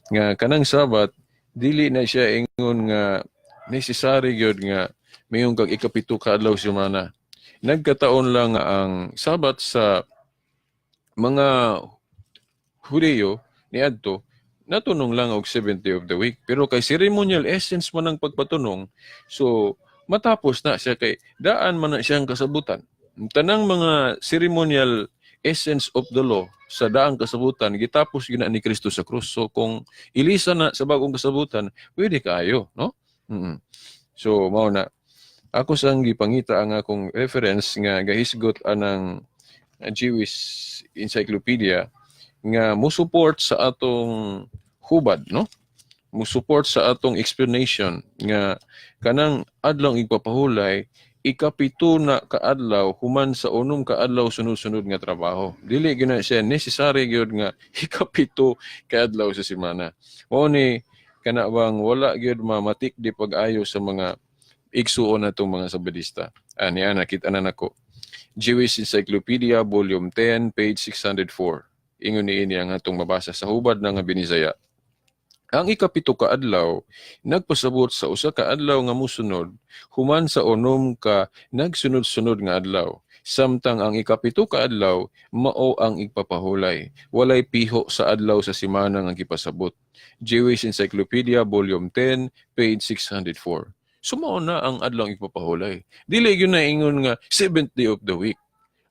Nga kanang Sabat dili na siya ingon nga necessary gyud nga mayong kag ikapito ka adlaw semana. Nagkataon lang ang Sabat sa mga Hudyo niadto natunong lang og 7th day of the week. Pero kay ceremonial essence man ang pagpatunong, so matapos na siya kay daan man na siyang kasabutan. Tanang mga ceremonial essence of the law sa daang kasabutan gitapos gina ni Kristo sa krus. So kung ilisa na sa bagong kasabutan, pwede kaayo, no? So mao na ako sang gipangita ang akong reference nga gahisgot anang Jewish Encyclopedia nga mo-support sa atong hubad, no? Mo-support sa atong explanation nga kanang adlaw igpapahulay ikapito na kaadlaw human sa unom kaadlaw sunod-sunod nga trabaho. Dili gyud na siya necessary gyud nga ikapito kaadlaw sa semana. Mao ni kana bang wala gyud mamatik di pag-ayo sa mga igsuon natong mga Sabadista. Ani nakita na nako. Jewish Encyclopedia Volume 10 page 604. Ingon niini ang atong mabasa sa hubad na nga binisaya. Ang ikapito ka adlaw nagpasabot sa usa ka adlaw nga mosunod human sa unom ka nagsunod-sunod nga adlaw. Samtang ang ikapito ka adlaw mao ang igpapahulay. Walay piho sa adlaw sa semana nga gipasabot. Jewish Encyclopedia Volume 10 page 604. Sumao na ang adlaw igpapahulay. Dili gyud na ingon nga 7th day of the week.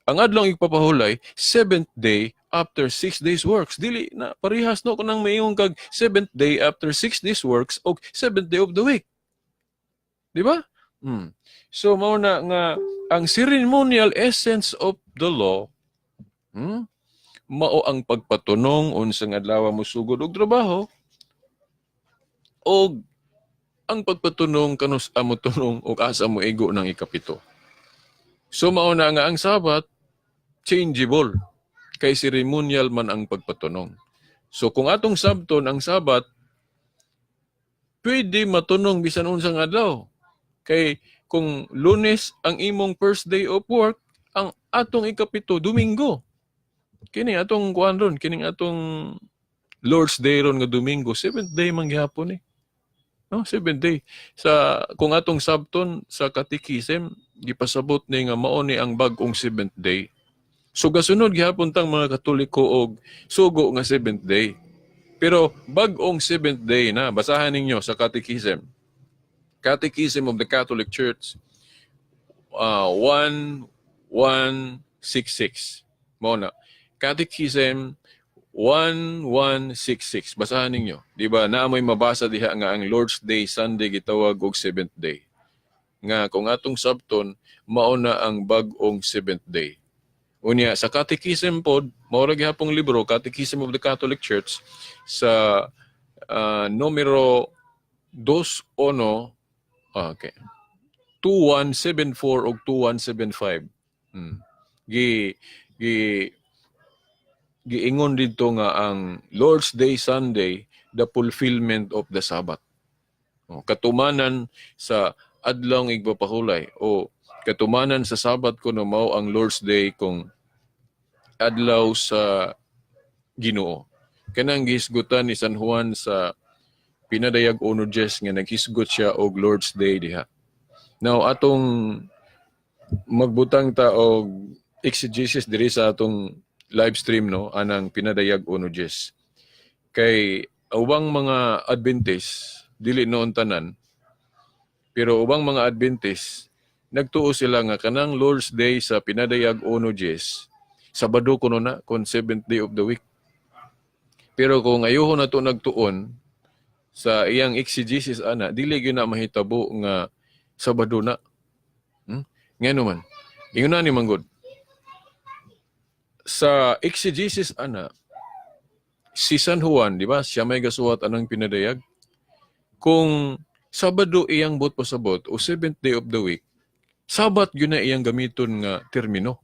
Ang adlaw igpapahulay 7th day after 6 days works. Dili na parehas no kunang mayong kag 7th day after 6 days works o 7th day of the week. Di ba? So mao na nga ang ceremonial essence of the law mao ang pagpatunong unsang adlaw mo sugod og trabaho o ang pagpatunong kanus amo tunong o asa mo ego ng ikapito. So mao na nga ang Sabat changeable kay ceremonial man ang pagpatunong. So kung atong sabton ang Sabat pwede matunong bisan unsang adlaw. Kay kung Lunes ang imong first day of work, ang atong ikapito Domingo. Kini atong kuan ron, kining atong Lord's Day ron nga Domingo, 7th day man gihapon No, 7th day. Kung atong sabton sa Catechism, gipasabot ni nga mao ni ang bag-ong 7th day. So gasunod gihapon tang mga Katoliko og sugo nga 7th day. Pero bag-ong 7th day na, basahan ninyo sa Catechism. Catechism of the Catholic Church 1166. Mao na. Catechism 1166. Basahan ninyo. Di ba? Naamoy mabasa diha nga ang Lord's Day Sunday gitawag og 7th day. Nga kung atong sabton mao na ang bag-ong 7th day. Unya sa Catechism pod, mao ra gihapong libro Catechism of the Catholic Church sa numero 21 okay. 2174 ug 2175. Giingon dito nga ang Lord's Day Sunday the fulfillment of the Sabbath. Katumanan sa adlaw ng igpapahulay o katumanan sa Sabbath kuno mao ang Lord's Day kung adlaw sa Ginoo. Kanang gihisgutan ni San Juan sa pinadayag 1:10 nga naghisgot siya og Lord's Day diha. Now atong magbutang ta og exegesis diri sa atong live stream no anang pinadayag 1:10. Kay ubang mga Adventist dili noon tanan pero ubang mga Adventist nagtuo sila nga kanang Lord's Day sa pinadayag 1:10 Sabado kuno na kon 7th day of the week. Pero kung ayohon na to nagtuon sa iyang exegesis ana dili gyud na mahitabo nga Sabado na. Ngano man. Ingon na ni manggod. Sa exegesis ana si San Juan, di ba? Siya may gasuwat anang pinadayag. Kung Sabado iyang bot pasabot o 7th day of the week, Sabat yun na iyang gamiton nga termino.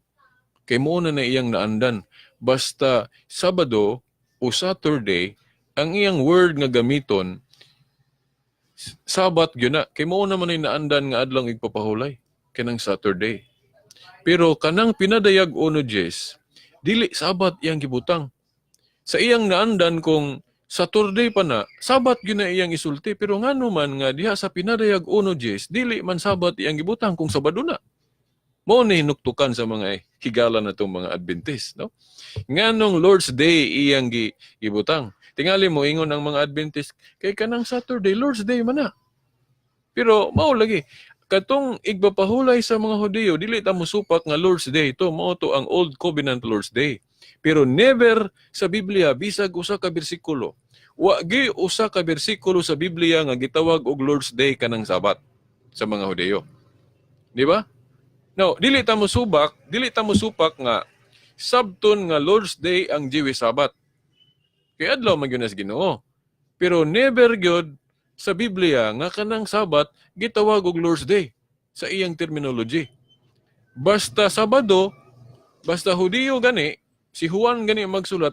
Kay mo na iyang naandan. Basta Sabado o Saturday, ang iyang word nga gamiton, Sabat yun na. Kay mo na man ay naandan nga adlang igpapahulay. Kanang Saturday. Pero kanang pinadayag 1:10, dili Sabat iyang gibutang. Sa iyang naandan kung Saturday pa na, Sabat yun na iyang isulti. Pero ngano man nga diha sa pinadayag 1:10, dili man Sabat iyang gibutang kung Sabado na. Mao ni hinuktukan sa mga higala na itong mga Adventist. No? Nganong Lord's Day iyang gibutang. Tingali mo, ingon ang mga Adventist, kay kanang Saturday, Lord's Day man na. Pero mao lagi, katong igbapahulay sa mga Hudiyo, dili ta mosupak nga Lord's Day. Ito, mao to ang Old Covenant Lord's Day. Pero never sa Biblia, bisag usa ka bersikulo. Wagi usa ka bersikulo sa Biblia nga gitawag og Lord's Day kanang Sabat sa mga Hudiyo. Di ba? Now, dili ta mosupak nga sabton nga Lord's Day ang Jewish Sabbath. Kay adlaw man gyud nas Ginoo. Pero never gyud sa Biblia nga kanang Sabat gitawag og Lord's Day sa iyang terminology. Basta Sabado, basta Hudiyo gani, si Juan gani magsulat,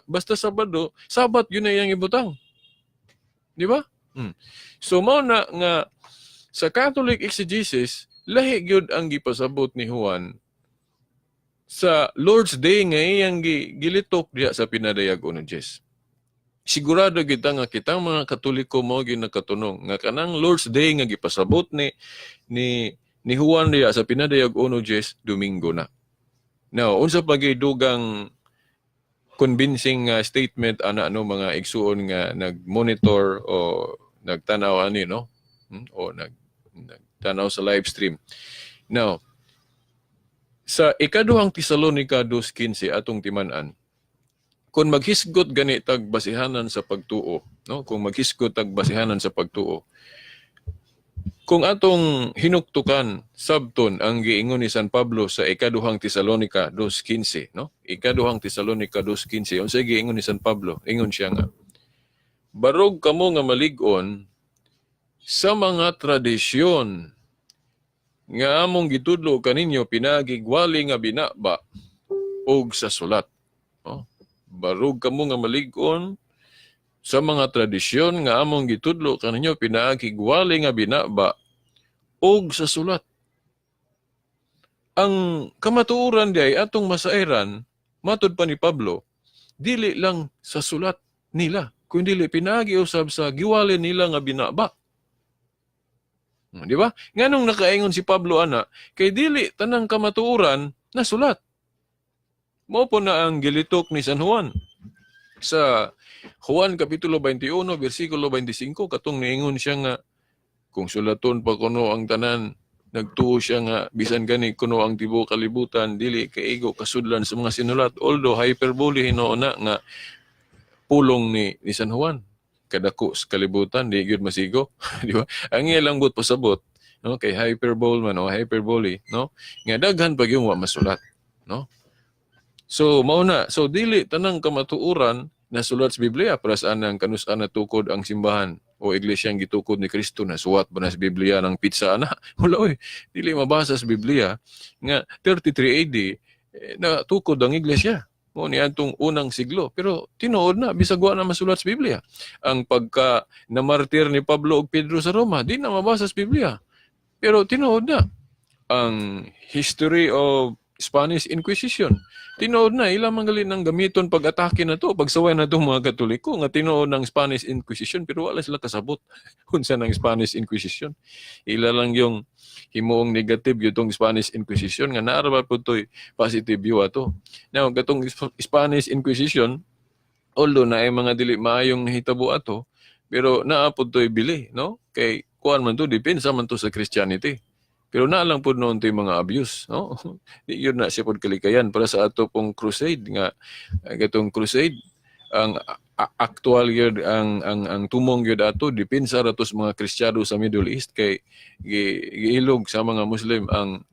basta Sabado, Sabat yun na iyang ibutang. Di ba? So mao na nga sa Catholic exegesis, lahi gyud ang gipasabot ni Juan sa Lord's Day nga iyang gilitok diya sa pinadayag 1 sigurado kita nga kitang mga Katoliko mo ginakatunong nga kanang Lord's Day nga gipasabot ni Juan diya sa pinadayag 1 Domingo na. Now, unsa pa dugang convincing statement ana mga igsuon nga nag-monitor o nagtanaw ani no? O nagtanaw sa live stream. Now, sa ikaduhang Tesalonica 2:15 atong timan-an, kung maghisgot gani tag basihanan sa pagtuo, no? Kung maghisgot tag basihanan sa pagtuo, kung atong hinuktukan sabton ang giingon ni San Pablo sa ikaduhang Tesalonica 2:15, no? Ikaduhang Tesalonica 2:15, unsay giingon ni San Pablo? Ingon siya nga, barog kamo nga malig-on sa mga tradisyon nga among gitudlo kaninyo pinagigwali nga binaba og sa sulat. No? Barog kamo nga malig-on sa mga tradisyon nga among gitudlo kaninyo pinagigwali nga binaba og sa sulat. Ang kamatuoran di ay atong masairan, matud pa ni Pablo, dili lang sa sulat nila, kundi pinagiusab sa giwali nila nga binaba. Di ba? Nganong nakaingon si Pablo ana, kay dili tanang kamatuoran na sulat. Mao po na ang gilitok ni San Juan. Sa Juan Kapitulo 21, versikulo 25, katong niingon siya nga, kung sulaton pa kuno ang tanan, nagtuo siya nga, bisan gani kuno ang tibuok kalibutan, dili kaigo kasudlan sa mga sinulat. Although hyperbole hinoona nga pulong ni San Juan. Kadako sa kalibutan, di gyud masigo. Di ba? Ang ilang but pasabot, no? Kay hyperbole man o hyperbole, no? Nga daghan pag yung wa masulat, no? So, mauna. So, dili tanang kamatuuran na sulat sa Biblia para saan ang kanusan na tukod ang simbahan o iglesyang gitukod ni Kristo na suwat ba na sa Biblia ng pizza na? Wala oy. Dili mabasa sa Biblia nga 33 AD na tukod ang iglesia. Mo ni atong unang siglo. Pero tinuod na, bisag wa na masulat sa Biblia. Ang pagka namartir ni Pablo ug Pedro sa Roma, di na mabasa sa Biblia. Pero tinuod na. Ang history of Spanish Inquisition, tinuod na, ilang manggalin ng gamiton pag-atake na to, pagsaway na itong mga Katoliko, nga tinuod ng Spanish Inquisition, pero wala sila kasabot unsa ng Spanish Inquisition. Ila lang yung himuong negative yung Spanish Inquisition, nga naarabat po ito'y positive view ato. Now, katong Spanish Inquisition, although na ay mga dili maayong hitabo ato, pero naapod to'y bili, no? Kay kuan man to, depensa man to sa Christianity. Pero naalang po noon ito yung mga abuse. No? Yun na siya po kalikayan para sa ato pong crusade. Nga, itong crusade, ang actual yun, ang tumong yun ato, dipinsa ratos mga Kristiyano sa Middle East kay giilog sa mga Muslim ang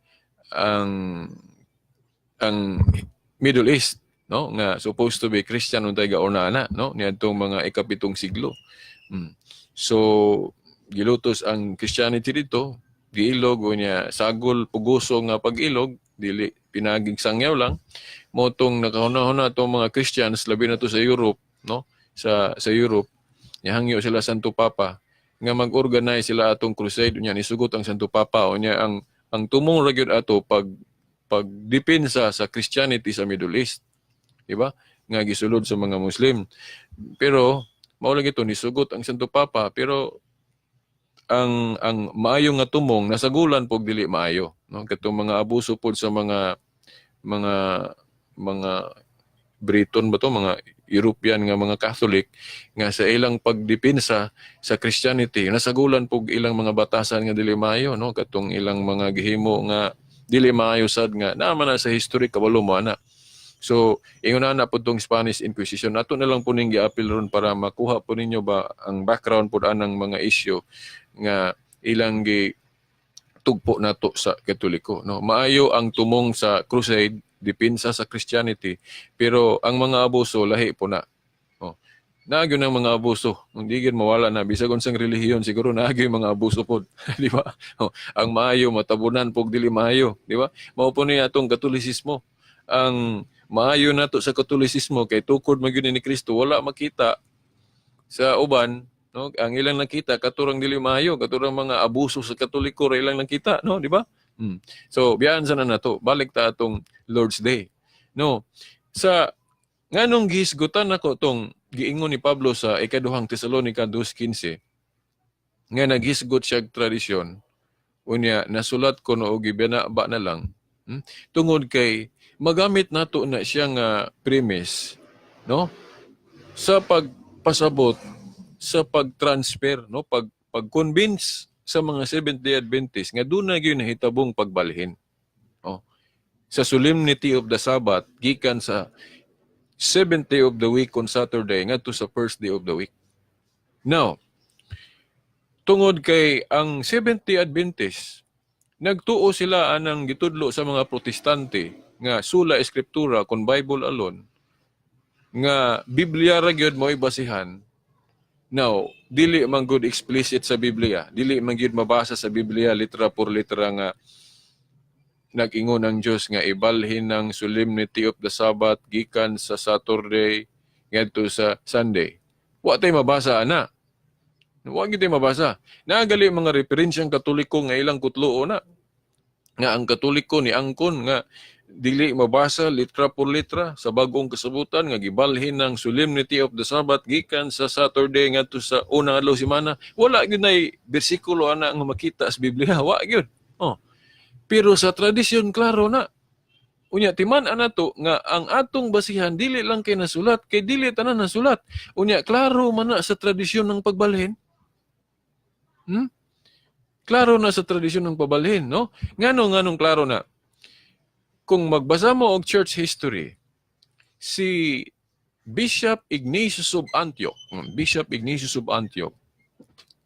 Middle East. No? Nga supposed to be Christian untay gaornana, no? Niadtong mga ikapitong siglo. So, gilutos ang Christianity dito, giilog o niya sagol puguso nga pag-ilog, dili pinagig sangyaw lang. Motong nakahuna-huna itong mga Christians, labi na to sa Europe, no? Sa Europe, nihangyo sila Santo Papa, nga mag-organize sila atong crusade, niya nisugot ang Santo Papa, o niya ang tumong ragyod ato pagdepensa sa Christianity sa Middle East. Diba? Nga gisulod sa mga Muslim. Pero, maulang ito, nisugot ang Santo Papa, pero ang maayo nga tumong nasagulan pog dili maayo, no? Katong mga abuso pod sa mga Briton ba to, mga European nga mga Catholic nga sa ilang pagdepensa sa Christianity nasagulan pog ilang mga batasan nga dili maayo, no? Katong ilang mga gihimo nga dili maayo sad nga naman na sa history kabalo mo ana. So, ingon na po itong Spanish Inquisition. Ato na lang po ning gi-appeal ron para makuha po ninyo ba ang background po anang mga issue nga ilang tugpo nato sa Katoliko. No? Maayo ang tumong sa crusade, depensa sa Christianity, pero ang mga abuso lahi po na. No? naagyo ng mga abuso. Hindi gid mawala na bisag unsang relihiyon siguro naagyo yung mga abuso pod, di ba? Ang maayo matabunan pog dili maayo, di ba? Mao po ni atong Katolisismo. Ang maayo nato sa Katolisismo kay tukod man gyud ni Kristo wala makita sa uban, no? Ang ilang nakita katurang dili maayo, katurang mga abuso sa Katoliko ra ilang nakita, no, di ba? So biyaan sa na nato, balik ta atong Lord's Day. No. Sa nganong gihisgutan nako tong giingon ni Pablo sa ikaduhang Tesalonica 2:15 nga naghisgot siya tradisyon unya nasulat ko no og gibinaba na lang tungod kay magamit nato na siya nga premise, no, sa pagpasabot sa pag-transfer, no, pag-convince sa mga Seventh-day Adventists nga doon na gyud nahitabong pagbalhin. Oh. Sa solemnity of the Sabbath gikan sa 7th day of the week on Saturday ngadto sa first day of the week. Now, tungod kay ang Seventh-day Adventists nagtuo sila anang gitudlo sa mga Protestante nga sula eskriptura kon Bible alone nga Biblia ra gyud mo'y basihan. Now, dili man good explicit sa Biblia, dili man gyud mabasa sa Biblia litra por litra nga nag-ingon ang Diyos nga ibalhin ng solemnity of the Sabbath gikan sa Saturday ngadto sa Sunday. Wa tay mabasa ana. Wa gyud tay mabasa. Nagali mga referensyang Katoliko nga ilang kutluo na. Nga ang Katoliko ni angkon nga dili mabasa litra por litra sa bagong kasabutan nga gibalhin ng solemnity of the Sabbath gikan sa Saturday ngadto sa unang adlaw semana. Wala gyud nay bersikulo ana nga makita sa Biblia. Wa gyud. Oh. Pero sa tradisyon klaro na. Unya timan anato nga ang atong basihan dili lang kay nasulat kay dili tanan nasulat. Unya klaro man na sa tradisyon ng pagbalhin. Klaro na sa tradisyon ng pagbalhin, no? Nganong klaro na. Kung magbasa mo og church history, si Bishop Ignatius of Antioch,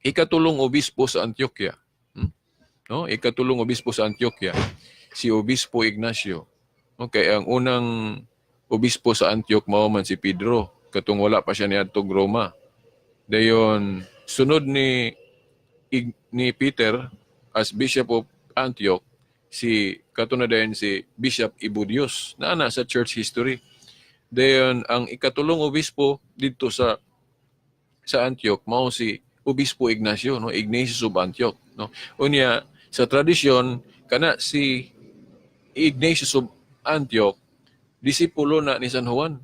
ikatulong obispo sa Antioquia. No, ikatulong obispo sa Antioquia, si Obispo Ignacio. Okay, ang unang obispo sa Antioch mao man si Pedro, katong wala pa siya niadtong Roma. Dayon sunod ni Peter as Bishop of Antioch, si katunadayan si Bishop Ebudius na ana sa church history. Dayon ang ikatulong obispo dito sa Antioch mao si Obispo Ignacio, no, Ignatius of Antioch, no. Unya sa tradisyon kana si Ignatius of Antioch disipulo na ni San Juan.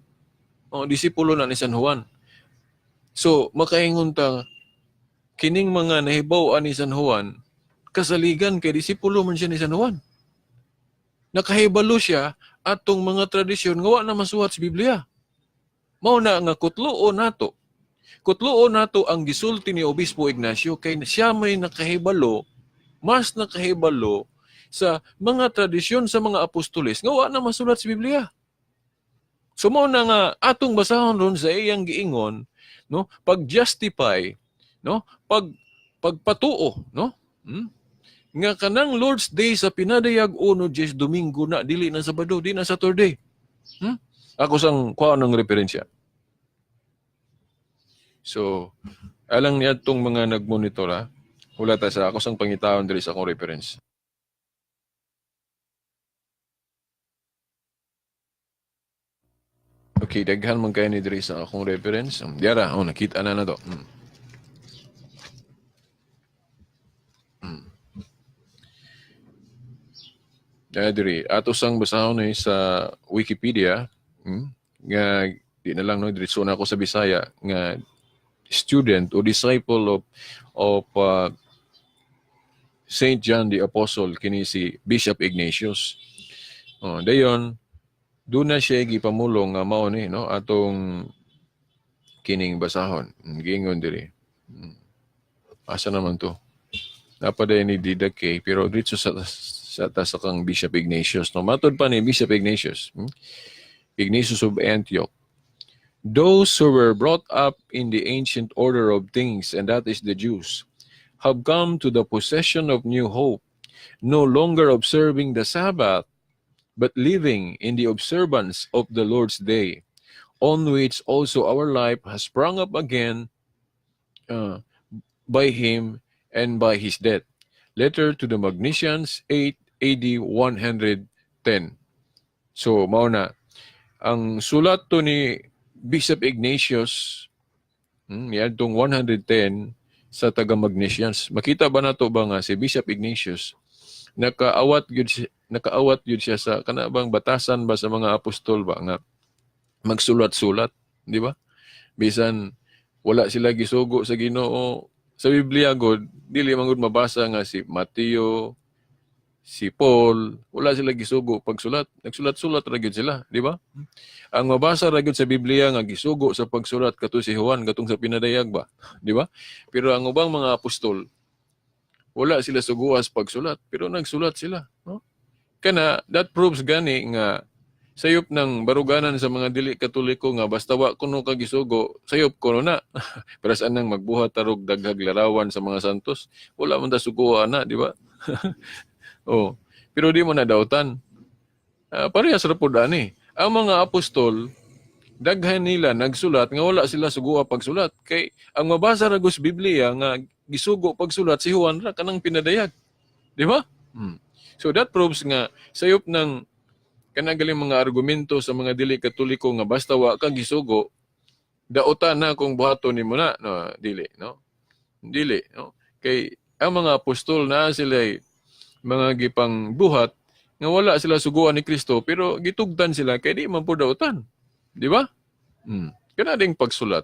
Disipulo na ni San Juan. So makaingon ta kining mga nahibaw-an ni San Juan kasaligan kay disipulo man siya ni San Juan. Nakahibalo siya atong mga tradisyon nga wa na masuhat sa Biblia. Mao na nga kutluo nato. Kutluo nato ang gisulti ni Obispo Ignacio kay siya may nakahibalo, mas nakahibalo sa mga tradisyon sa mga apostoles nga wa na masulat sa Biblia. So mao na nga atong basahon ron sa iyang giingon, no, pag-justify, no, pagpatuo, no? Nga kanang Lord's Day sa pinadayag uno Dies Domingo na dili na Sabado, di na Saturday. Ako sang kuha ng referensya. So, alang niya itong mga nagmonitor, wala ta sa ako sang pangitaon diri sa akong reference. Okay, daghan man kayo ni diri sa akong reference. Diara, nakita na to. Diri, ato sang basahon ni sa Wikipedia, nga di na lang no diretso na ako sa Bisaya nga student o disciple of Saint John the Apostle kini si Bishop Ignatius. Dayon doon na siya gipamulong nga mao ni no atong kining basahon. Giingon diri. Asa naman to? Napaday ni Didake pero dito sa kang Bishop Ignatius. No, matod pa ni Bishop Ignatius. Ignatius of Antioch. Those who were brought up in the ancient order of things, and that is the Jews, have come to the possession of new hope, no longer observing the Sabbath, but living in the observance of the Lord's day. on which also our life has sprung up again by him and by his death. Letter to the Magnesians, 8 AD 110. So, mao na. Ang sulat to ni Bishop Ignatius, yan tong 110 sa taga-Magnesians. Makita ba nato ba nga si Bishop Ignatius, nakaawat yun siya sa kanabang batasan ba sa mga apostol ba nga magsulat-sulat, di ba? Bisan wala sila gisugo sa Ginoo sa Biblia god, dili man gud mabasa nga si Mateo, si Paul, wala sila gisugo pagsulat. Nagsulat-sulat ra gyud sila, di ba? Ang mabasa ra gyud sa Biblia nga gisugo sa pagsulat kato si Juan katong sa pinadayag ba, di ba? Pero ang ubang mga apostol wala sila suguas pagsulat, pero nagsulat sila, no? Kana that proves gani nga sayop ng baruganan sa mga dili Katoliko nga basta wa kuno ka gisugo, sayop kuno na. Para saan nang magbuhat tarog daghag larawan sa mga santos, wala man ta suguan na, di ba? Oh, pero di mo na dautan. Parehas ra pud ani. Ang mga apostol daghan nila nagsulat nga wala sila suguha pagsulat kay ang mabasa ra gus Biblia nga gisugo pagsulat si Juan ra kanang pinadayag. Di ba? So that proves nga sayop ng kanagaling mga argumento sa mga dili Katoliko nga basta wa ka gisugo, dautan na kung buhaton nimo na, no, dili, no? Dili, no? Kay ang mga apostol na sila mga gipang buhat nga wala sila suguan ni Kristo pero gitugtan sila kay di man po dautan. Di ba? Kana ding pagsulat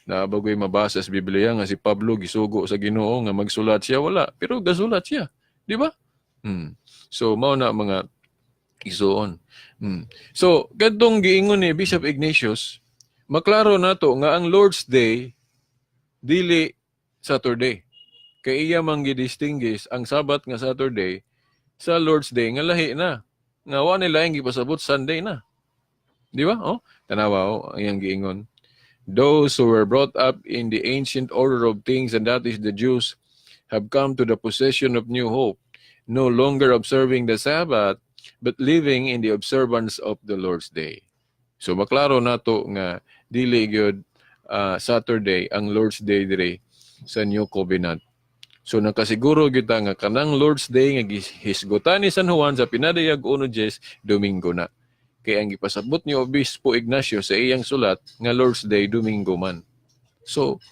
na bagoy mabasa sa Biblia nga si Pablo gisugo sa Ginoo nga magsulat siya, wala, pero gasulat siya. Di ba? So mao na mga isuon. So, kadtong giingon ni Bishop Ignatius, maklaro nato nga ang Lord's Day dili Saturday. Kay iya man gidistinguish ang Sabat nga Saturday sa Lord's Day nga lahi na. Nga wa nila ang gipasabot Sunday na. Di ba? Oh, tanawa ang giingon. Those who were brought up in the ancient order of things, and that is the Jews, have come to the possession of new hope, no longer observing the Sabbath, but living in the observance of the Lord's Day. So maklaro nato nga dili gyud Saturday ang Lord's Day dire sa New Covenant. So nakasiguro gyud ta nga kanang Lord's Day nga hisgutan ni San Juan sa pinadayag 1:10 Domingo na. Kay ang gipasabot ni Obispo Ignacio sa iyang sulat nga Lord's Day Domingo man. So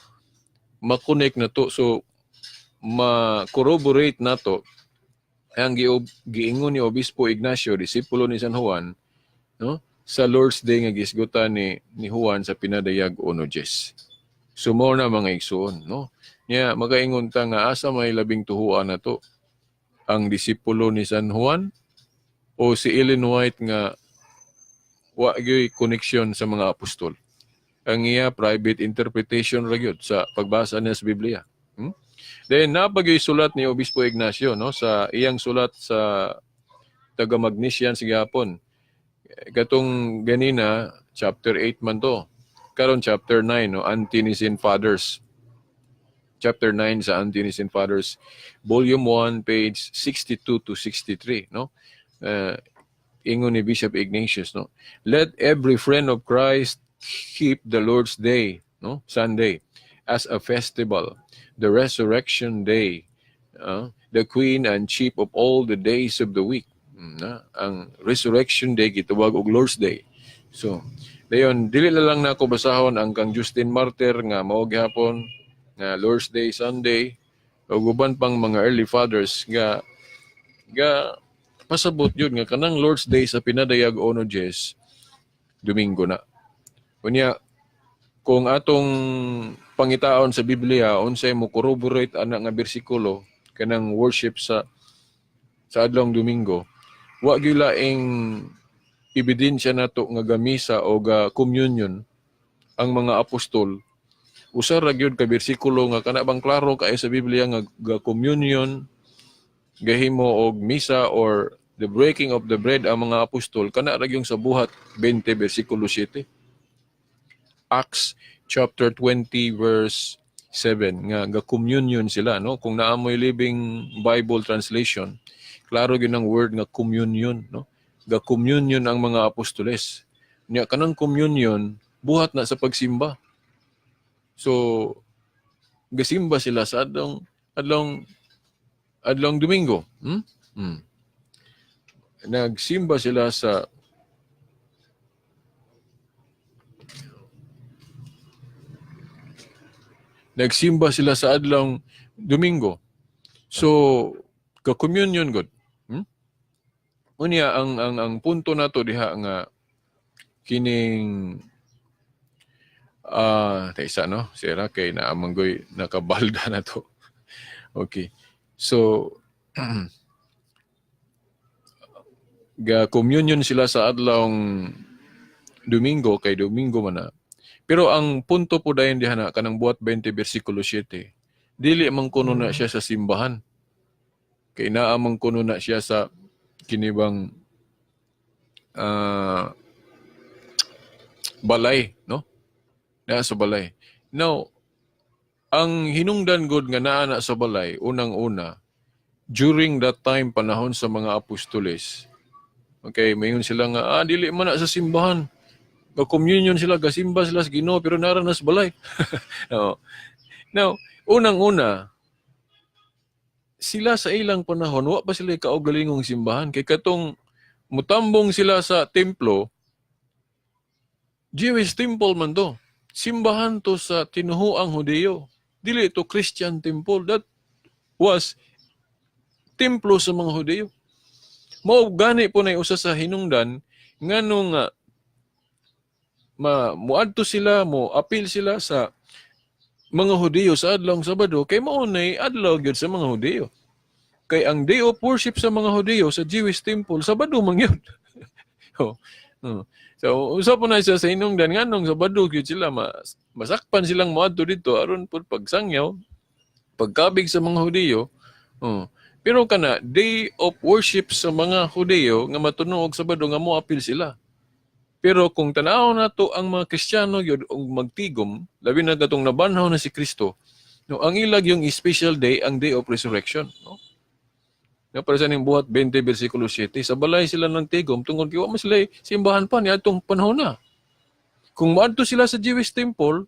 makonek na to, so ma-corroborate nato ang giingon ni Obispo Ignacio, disipulo ni San Juan, no, sa Lord's Day nga gisgutan ni Juan sa pinadayag 1:10. Sumo na mga igsoon, no? Nya magaingon ta nga asa may labing tuhuan na to, ang disipulo ni San Juan o si Ellen White nga wa gyud connection sa mga apostol. Ang iya private interpretation ra gyud sa pagbasa niya sa Biblia. Then napag-isulat ni Obispo Ignacio, no, sa iyang sulat sa taga-Magnesian sa Gihapon. Katong ganina chapter 8 man to. Karon chapter 9, no, Anti-Nicene Fathers. Chapter 9 sa Anti-Nicene Fathers, volume 1, page 62 to 63, no. Ingon ni Bishop Ignatius, no. Let every friend of Christ keep the Lord's Day, no, Sunday, as a festival, the resurrection day, the queen and chief of all the days of the week. Ang resurrection day gitawag og Lord's Day. So, dayon dili na lang nako basahon ang kang Justin Martyr nga mao gihapon nga Lord's Day Sunday ug uban pang mga early fathers nga pasabot yun nga kanang Lord's Day sa pinadayag 1:10 Domingo na. Unya kung atong pangitaon sa Biblia unsay mo corroborate ana nga bersikulo kanang worship sa adlong Domingo, wa gyud laing ebidensya nato nga gamisa o ga communion ang mga apostol. Usa ra gyud ka bersikulo nga kana bang klaro kay sa Biblia nga ga communion, gahimo og misa or the breaking of the bread ang mga apostol kana ra gyud sa buhat 20 bersikulo 7. Acts chapter 20 verse 7 nga ga-communion sila, no? Kung naamoy Living Bible translation, klaro gyud ang word nga communion, no? Ga-communion ang mga apostoles. Nya kanang communion buhat na sa pagsimba. So gasimba sila sa adlong Domingo. Nagsimba sila sa adlong Domingo. So ka-communion gud. Unya ang punto nato diha nga kining taisa no, sira kay naamanggoy nakabalda na to. Okay. So ga-communion sila sa adlong Domingo kay Domingo man na. Pero ang punto po dayon diha na kanang buhat 20 bersikulo 7. Dili man kuno na siya sa simbahan. Kay naa man kuno na siya sa kinibang balay, no? Naa sa balay. Now, ang hinungdan gud nga naa na sa balay unang-una during that time panahon sa mga apostoles. Okay, mayon sila nga dili man na sa simbahan. Ga-communion sila, gasimba sila sa Ginoo pero nara na sa balay. No. Now, unang-una sila sa ilang panahon wa pa sila kaugalingong simbahan kay katong mutambong sila sa templo. Jewish temple man to. Simbahan to sa tinuhuang Hudyo. Dili to Christian temple. That was templo sa mga Hudyo. Mao gani po na usa sa hinungdan nganong muadto sila, mo appeal sila sa mga Hudyo sa adlong Sabado kay mao nay adlaw gyud sa mga Hudyo. Kay ang day of worship sa mga Hudyo sa Jewish temple Sabado man gyud. So usa po na siya sa hinungdan nganong Sabado gyud sila masakpan silang moadto dito aron pud pagsangyaw pagkabig sa mga Hudyo. Pero kana day of worship sa mga Hudyo nga matunog Sabado nga mo appeal sila. Pero kung tanaw na to ang mga Kristiyano yun og magtigom, labi na katong nabanhaw na si Kristo, no, ang ilag yung special day, ang day of resurrection. No? Na para sa ning buhat 20 bersikulo 7, sa balay sila ng tigom, tungkol kiwa mo sila simbahan pa niya itong panahon na. Kung maadto sila sa Jewish temple,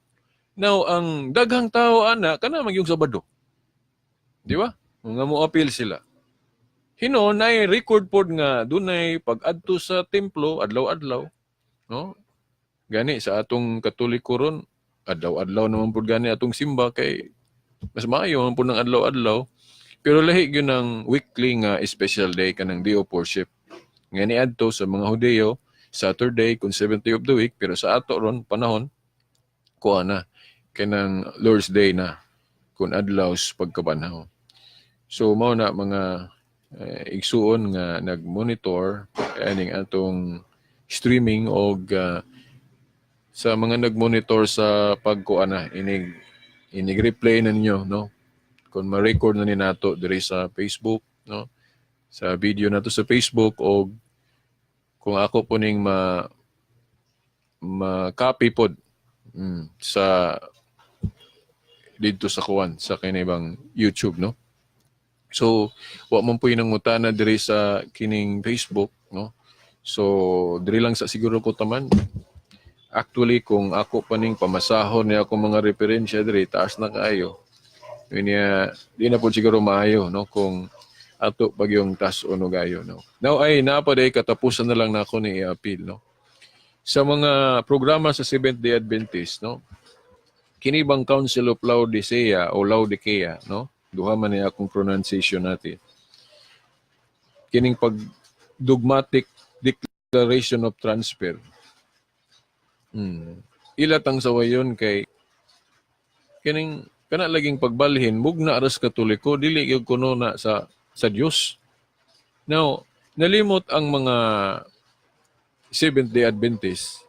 now ang daghang tao ana, kana magyong Sabado. Di ba? Nga mo appeal sila. Hino, na-record pod nga dunay pag-adto sa templo, adlaw-adlaw, no? Gani sa atong Katoliko ron, adlaw-adlaw naman pud gani atong simba kay mas maayo man pud ng adlaw-adlaw. Pero lahi gyud ng weekly nga special day kanang day of worship. Ngani adto sa mga Hudyo, Saturday kung 7th day of the week, pero sa ato ron panahon kuha na kanang Lord's Day na kun adlaw pagkabanhaw. So mao na mga igsuon nga nag-monitor aning atong streaming og sa mga nag-monitor sa pagkuana inig replay na ninyo, no, kung ma-record na ni nato diri sa Facebook, no, sa video nato sa Facebook, o kung ako po ning ma-copy pod sa dito sa kuwan sa kinibang YouTube, no. So wa man po inangutana diri sa kining Facebook, no. So diri lang sa siguro ko taman. Actually kung ako pa ning pamasahon niya ako mga referensya diri taas na kaayo. Niya di na po siguro maayo, no, kung ato pag yung taas-on o gayo, no. Now ay napaday katapusan na lang nako ni i-appeal, no. Sa mga programa sa Seventh-day Adventist, no. Kinibang Council of Laodicea o Laodicea, no. Duha man niya akong pronunciation natin. Kining pag dogmatic declaration of transfer. Ilatang sawayon kay kining kana laging pagbalhin mugna aras Katoliko dili gyud kuno na sa Dios. Now, nalimot ang mga Seventh-day Adventist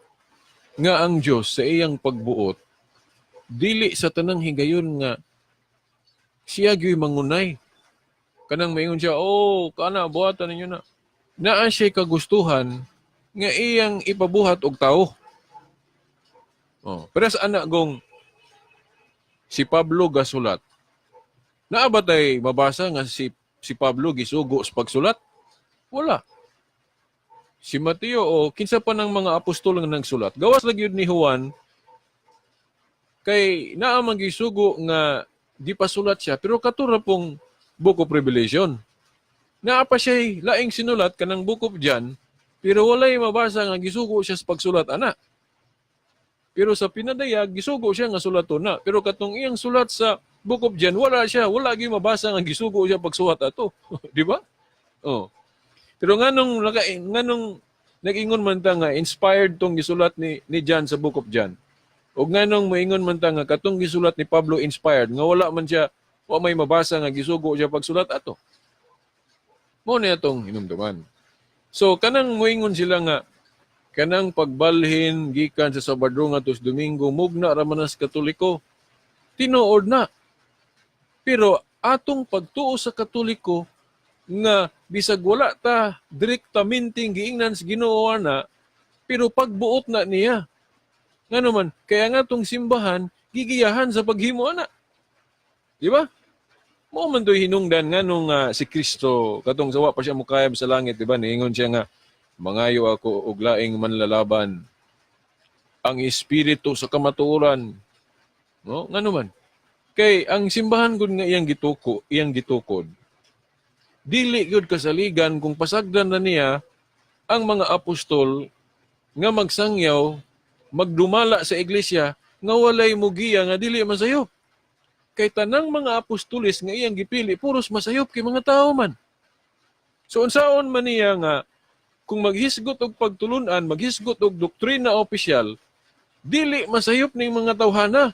nga ang Dios sa iyang pagbuot dili sa tanang higayon nga siya gyud mangunay. Kanang mayon siya, kana buhatan ninyo na. Naa siya kagustuhan nga iyang ipabuhat og tao. Pero sa anak gong si Pablo gasulat. Naa ba tay mabasa nga si Pablo gisugo sa pagsulat? Wala. si Mateo o kinsa pa ng mga apostol nga nagsulat. Gawas lagi yun ni Juan kay naa man gisugo nga di pa sulat siya pero katura pong Book of Revelation. Naa pa siya laing sinulat kanang Book of John pero walay mabasa nga gisugo siya sa pagsulat ana. Pero sa pinadayag gisugo siya nga sulaton na. Pero katong iyang sulat sa Book of John wala gyud mabasa nga gisugo siya pagsulat ato. Di ba? Oh. Pero nganong nag-ingon man ta nga inspired tong gisulat ni John sa Book of John. O nganong moingon man ta nga katong gisulat ni Pablo inspired nga wala man siya wa may mabasa nga gisugo siya pagsulat ato. Mao ni atong hinumduman. So kanang moingon sila nga kanang pagbalhin gikan sa Sabado ngadto sa Domingo mugna ra man sa Katoliko. Tinuod na. Pero atong pagtuo sa Katoliko nga bisag wala ta direktamente giingnan sa Ginoo na pero pagbuot na niya. Ngano man kaya nga tong simbahan gigiyahan sa paghimo ana. Di ba? Mao man toy hinungdan nganong si Kristo katong sawa pa siya mukayab sa langit, di ba? Niingon siya nga mangayo ako og laing manlalaban ang espiritu sa kamatuoran. No? Ngano man? Kay ang simbahan gud nga iyang gitukod. Dili gyud kasaligan kung pasagdan na niya ang mga apostol nga magsangyaw, magdumala sa iglesia nga walay mugiya nga dili masayop. Kay tanang mga apostolis nga iyang gipili puros masayop kay mga tao man. So unsaon man niya nga kung maghisgot og pagtulunan, maghisgot og doktrina opisyal, dili masayop ning mga tawhana.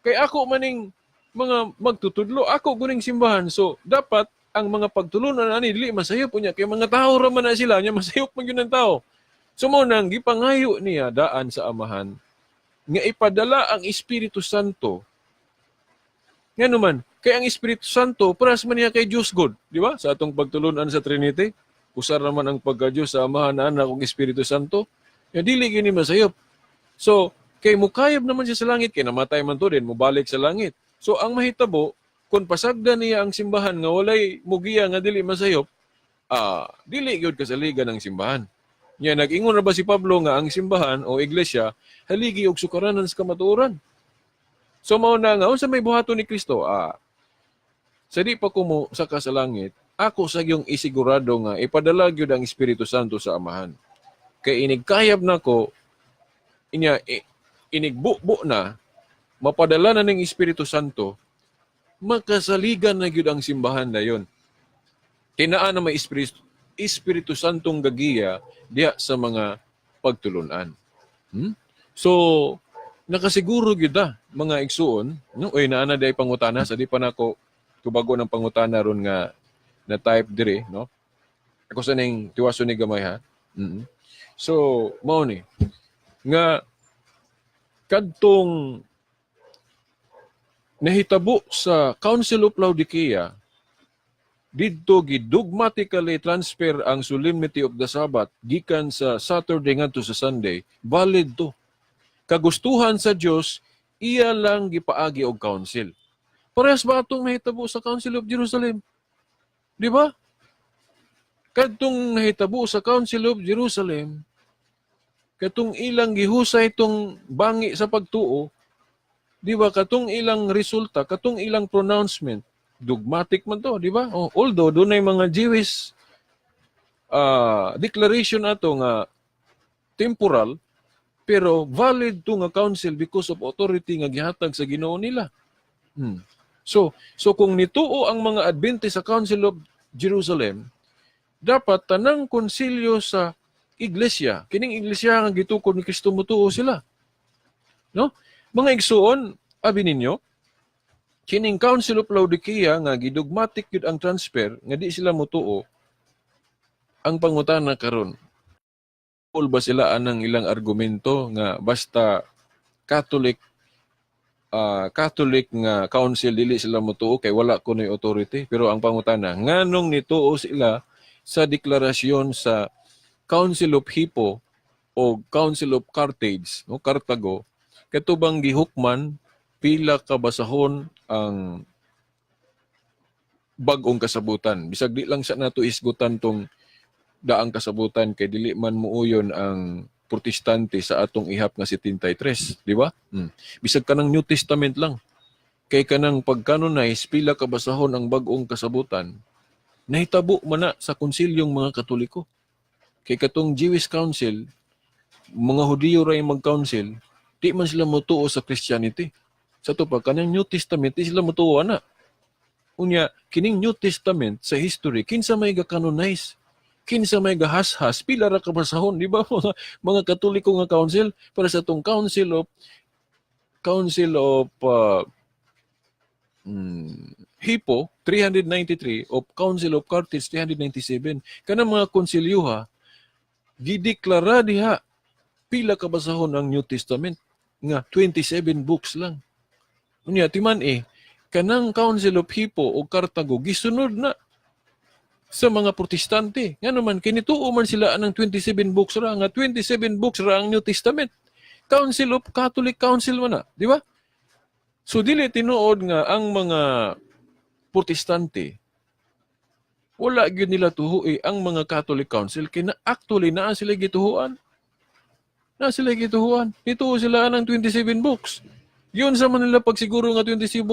Kay ako maning mga magtutudlo, ako guning simbahan. So dapat ang mga pagtulunan ani dili masayop unya kay mga tao ra man na sila nya masayop man gyud ang tao. So mo nang gipangayo niya daan sa amahan nga ipadala ang Espiritu Santo. Ngano man, kay ang Espiritu Santo paras man niya kay Dios God, di ba? Sa atong pagtulunan sa Trinity, usar naman ang pagka-Dios sa amahan na anak ug Espiritu Santo. Ya dili gyud ni masayop. So kay mukayab naman siya sa langit kay namatay man to din mobalik sa langit. So ang mahitabo kung pasagdan niya ang simbahan nga walay mugiya nga dili masayop, dili gyud kasaligan ng simbahan. Nya nag-ingon na ba si Pablo nga ang simbahan o iglesia haligi og sukaranan sa kamatuoran. So mao na nga unsa may buhaton ni Kristo? Sa di pa ko mo saka sa langit, ako sa yung isigurado nga ipadala gyud ang Espiritu Santo sa amahan. Kay inigkayab nako inigbubo na mapadala na ng Espiritu Santo, makasaligan na gyud ang simbahan dayon. Tinaan na may Espiritu Santong gagiya diya sa mga pagtulunan. So, nakasiguro gyud mga igsuon, no? Oy naa na day pangutana sa di pa nako tubago ng pangutana ron nga na type dire, no? Ako sa ning tiwaso ni gamay ha. So, mao ni nga kadtong nahitabo sa Council of Laodicea, didto gidogmatically transfer ang solemnity of the Sabbath gikan sa Saturday ngadto sa Sunday, valid to. Kagustuhan sa Dios iya lang gipaagi og council. Parehas ba atong nahitabo sa Council of Jerusalem? Di ba? Kadtong nahitabo sa Council of Jerusalem, katong ilang gihusay itong bangi sa pagtuo, di ba, katong ilang resulta, katong ilang pronouncement, dogmatic man to, di ba? Although, doon ay mga Jewish declaration ato nga temporal, pero valid to nga council because of authority nga gihatag sa Ginoo nila. So kung nituo ang mga Adventist sa Council of Jerusalem, dapat tanang konsilyo sa iglesia, kining iglesia nga gitukod ni Kristo mutuo sila. No? Mga igsuon, abi ninyo, kining Council of Laodicea nga gidogmatic yun ang transfer, nga di sila mutuo, ang pangutana karon. All ba sila anang ilang argumento nga basta Catholic nga council dili sila mutuo kay wala kunoy authority, pero ang pangutana nganong nituo sila sa deklarasyon sa Council of Hippo o Council of Carthage, no, Cartago, katubang gihukman pila ka basahon ang bag-ong kasabutan. Bisag di lang sa nato isgutan tong daang kasabutan kay dili man muuyon ang protestante sa atong ihap nga 73, di ba? Bisag kanang New Testament lang. Kay kanang pagkanonize pila ka basahon ang bag-ong kasabutan, nahitabo man na sa konsilyong mga Katoliko. Kay katong Jewish Council, mga Hudiyo ra yung mag-council, di man sila motuo sa Christianity. Sa to pa, kanang New Testament, di sila motuo na. Unya, kining New Testament sa history, kinsa may ga-canonize, kinsa may gahas-has, pila ra ka basahon, di ba? Mga Katoliko nga council, para sa tong Council of Hippo 393 of Council of Carthage 397, kanang mga konsilyuha gideklara diha pila ka basahon ang New Testament nga 27 books lang. Unya timan kanang Council of Hippo o Cartago gisunod na sa mga protestante. Nga naman kinituo man sila anang 27 books ra nga 27 books ra ang New Testament. Council of Catholic Council man na, di ba? So dili tinuod nga ang mga protestante wala gyud nila tuhoy ang mga Catholic Council kay na actually naa sila gituhuan. Nituo sila ng 27 books. Yun sa Manila pagsiguro nga 27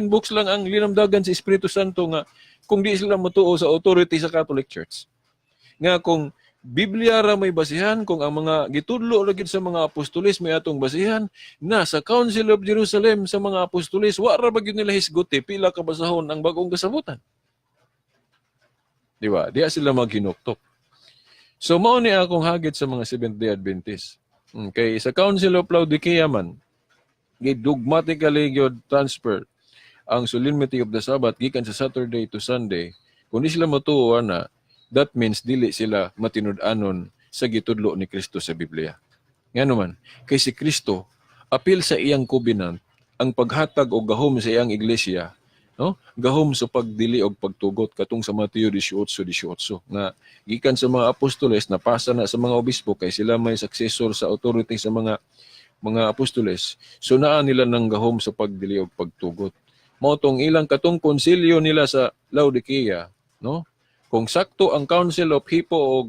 books lang ang linamdagan sa Espiritu Santo nga kung di sila matuo sa authority sa Catholic Church. Nga kung Biblia ra may basihan, kung ang mga gitudlo ra gid sa mga apostoles may atong basihan, na sa Council of Jerusalem sa mga apostoles wa ra ba gyud nila hisguti pila ka basahon ang bag-ong kasabutan. Di ba? Diya sila maghinuktok. So mao ni akong hagit sa mga Seventh-day Adventist. Kay sa Council of Laodicea man, dogmatically gyud transfer ang solemnity of the Sabbath gikan sa Saturday to Sunday. Kung di sila matuo na, that means dili sila matinud-anon sa gitudlo ni Kristo sa Biblia. Nga naman, kay si Kristo, apil sa iyang covenant, ang paghatag o gahom sa iyang iglesia, no? Gahom sa pagdili og pagtugot katong sa Mateo 18:18 nga gikan sa mga apostoles napasa na sa mga obispo kay sila may successor sa authority sa mga apostoles. So naa nila ng gahom sa pagdili og pagtugot. Mao tong ilang katong konsilyo nila sa Laodicea, no? Kung sakto ang Council of Hippo o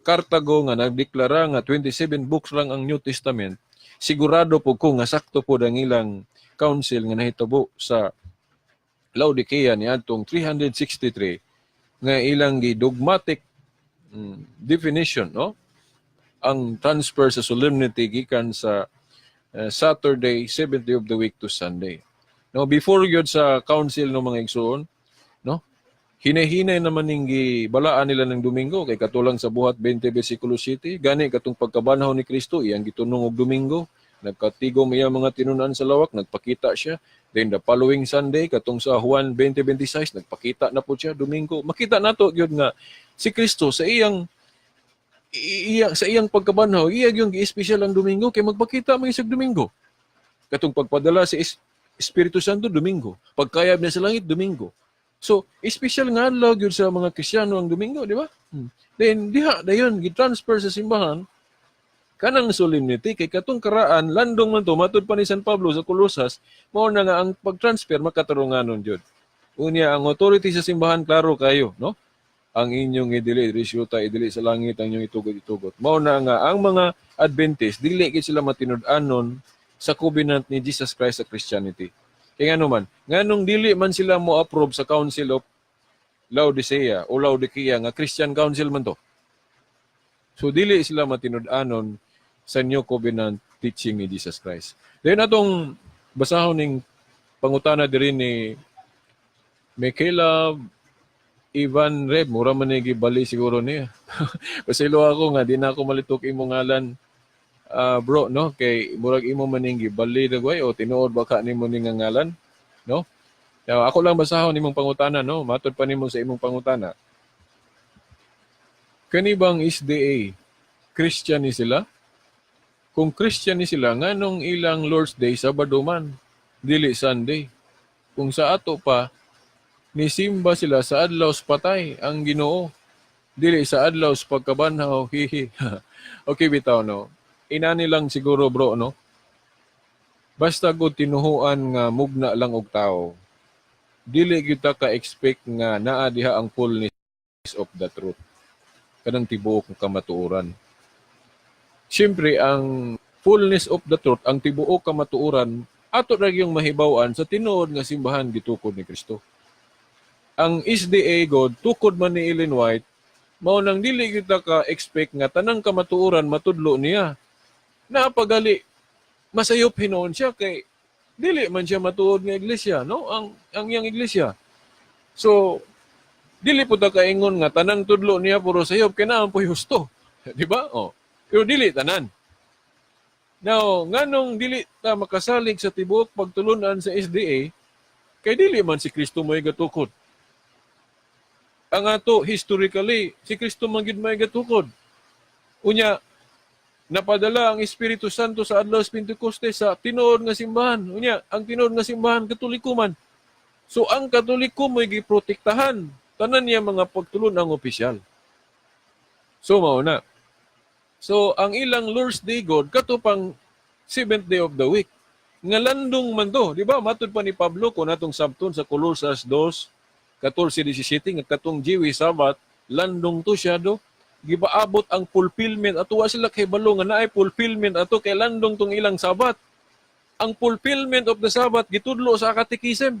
Cartago nga nagdeklara nga 27 books lang ang New Testament, sigurado po ko nga sakto po ang ilang council nga nahitabo sa Laodicea niadtong 363 nga ilang dogmatic definition, no? Ang transfer sa solemnity gikan sa Saturday, 7th day of the week to Sunday. No, before yun sa council ng mga igsoon, no? Hinay-hinay naman ning gibalaan nila ng Domingo kay katulang sa buhat 20 bersikulo 7, gani katong pagkabanhaw ni Kristo iyang gitunong og Domingo, nagkatigom iya mga tinunan sa lawak, nagpakita siya. Then the following Sunday katong sa Juan 20:26 nagpakita na po siya Domingo. Makita nato gyud nga si Kristo sa iyang pagkabanhaw, iya yung gi-special ang Domingo kay magpakita man isag Domingo. Katong pagpadala sa Espiritu Santo Domingo, pagkayab niya sa langit Domingo. So, special nga adlaw gyud sa mga Kristiyano ang Domingo, di ba? Then diha dayon gi-transfer sa simbahan kanang solemnity kay katong karaan landong man to matud pa ni San Pablo sa Colosas, mao na nga ang pag-transfer makatarunganon jud. Unya ang authority sa simbahan klaro kayo, no? Ang inyong idili resulta idili sa langit ang inyong itugot. Mao na nga ang mga Adventist dili gid sila matinud-anon sa covenant ni Jesus Christ sa Christianity. Kaya nga naman, nganong dili man sila mo approve sa Council of Laodicea o Laodicea nga Christian Council man to. So dili sila matinud-anon sa New Covenant teaching ni Jesus Christ. Then atong basahon ning pangutana diri ni Michaela Ivan Reb, mura man ni gibali siguro niya. Pasilo ako nga di na ako malitok imong ngalan, bro, no? Kay murag imo man ning gibali dagway o tinuod baka nimo ning ngalan, no? Now, ako lang basahon nimong pangutana, no? Matud pa nimo sa imong pangutana. Kani bang SDA Christian ni sila? Kung Christian ni sila, nganong ilang Lord's Day Sabado man, dili Sunday. Kung sa ato pa, nisimba sila sa adlaw sa patay ang Ginoo, dili sa adlaw sa pagkabanhaw, hihi. Okay bitaw, no? Inani lang siguro, bro, no? Basta gud tinuhuan nga mugna lang og tao, dili gyud ta ka-expect nga naa diha ang fullness of the truth. kanang tibuok nga kamatuoran. Siyempre, ang fullness of the truth, ang tibuok kamatuoran, ato ra yung mahibawan sa tinuod nga simbahan gitukod ni Kristo. Ang SDA God, tukod man ni Ellen White, mao nang dili kita ka-expect nga tanang kamatuoran matudlo niya. Napagali, masayop hinoon siya kay dili man siya matuod nga iglesia, no? Ang iyang iglesia. So, dili po ta kaingon nga tanang tudlo niya puro sayop kay naa po husto. Di ba? Oh. Pero dili tanan. Now, nganong dili ta makasalig sa tibuok pagtulunan sa SDA, kay dili man si Kristo may gatukod. Ang ato, historically, si Kristo man gid may gatukod. Unya, napadala ang Espiritu Santo sa adlaw sa Pentecoste sa tinuod nga simbahan. Unya, ang tinuod nga simbahan, Katoliko man. So, ang Katoliko mo'y giprotektahan. Tanan niya mga pagtulon ang opisyal. So, mauna. So, ang ilang Lord's Day God, katupang 7th day of the week. Nga landong man to. Di ba? Matod pa ni Pablo kung natong sabton sa Colosas 2, 14-17, nga katong Jewish Sabbath, landong to siya do. Gibaabot ang fulfillment. Ato wa sila kay balo nga naay fulfillment ato kay landong tong ilang Sabbath. Ang fulfillment of the Sabbath gitudlo sa katekism.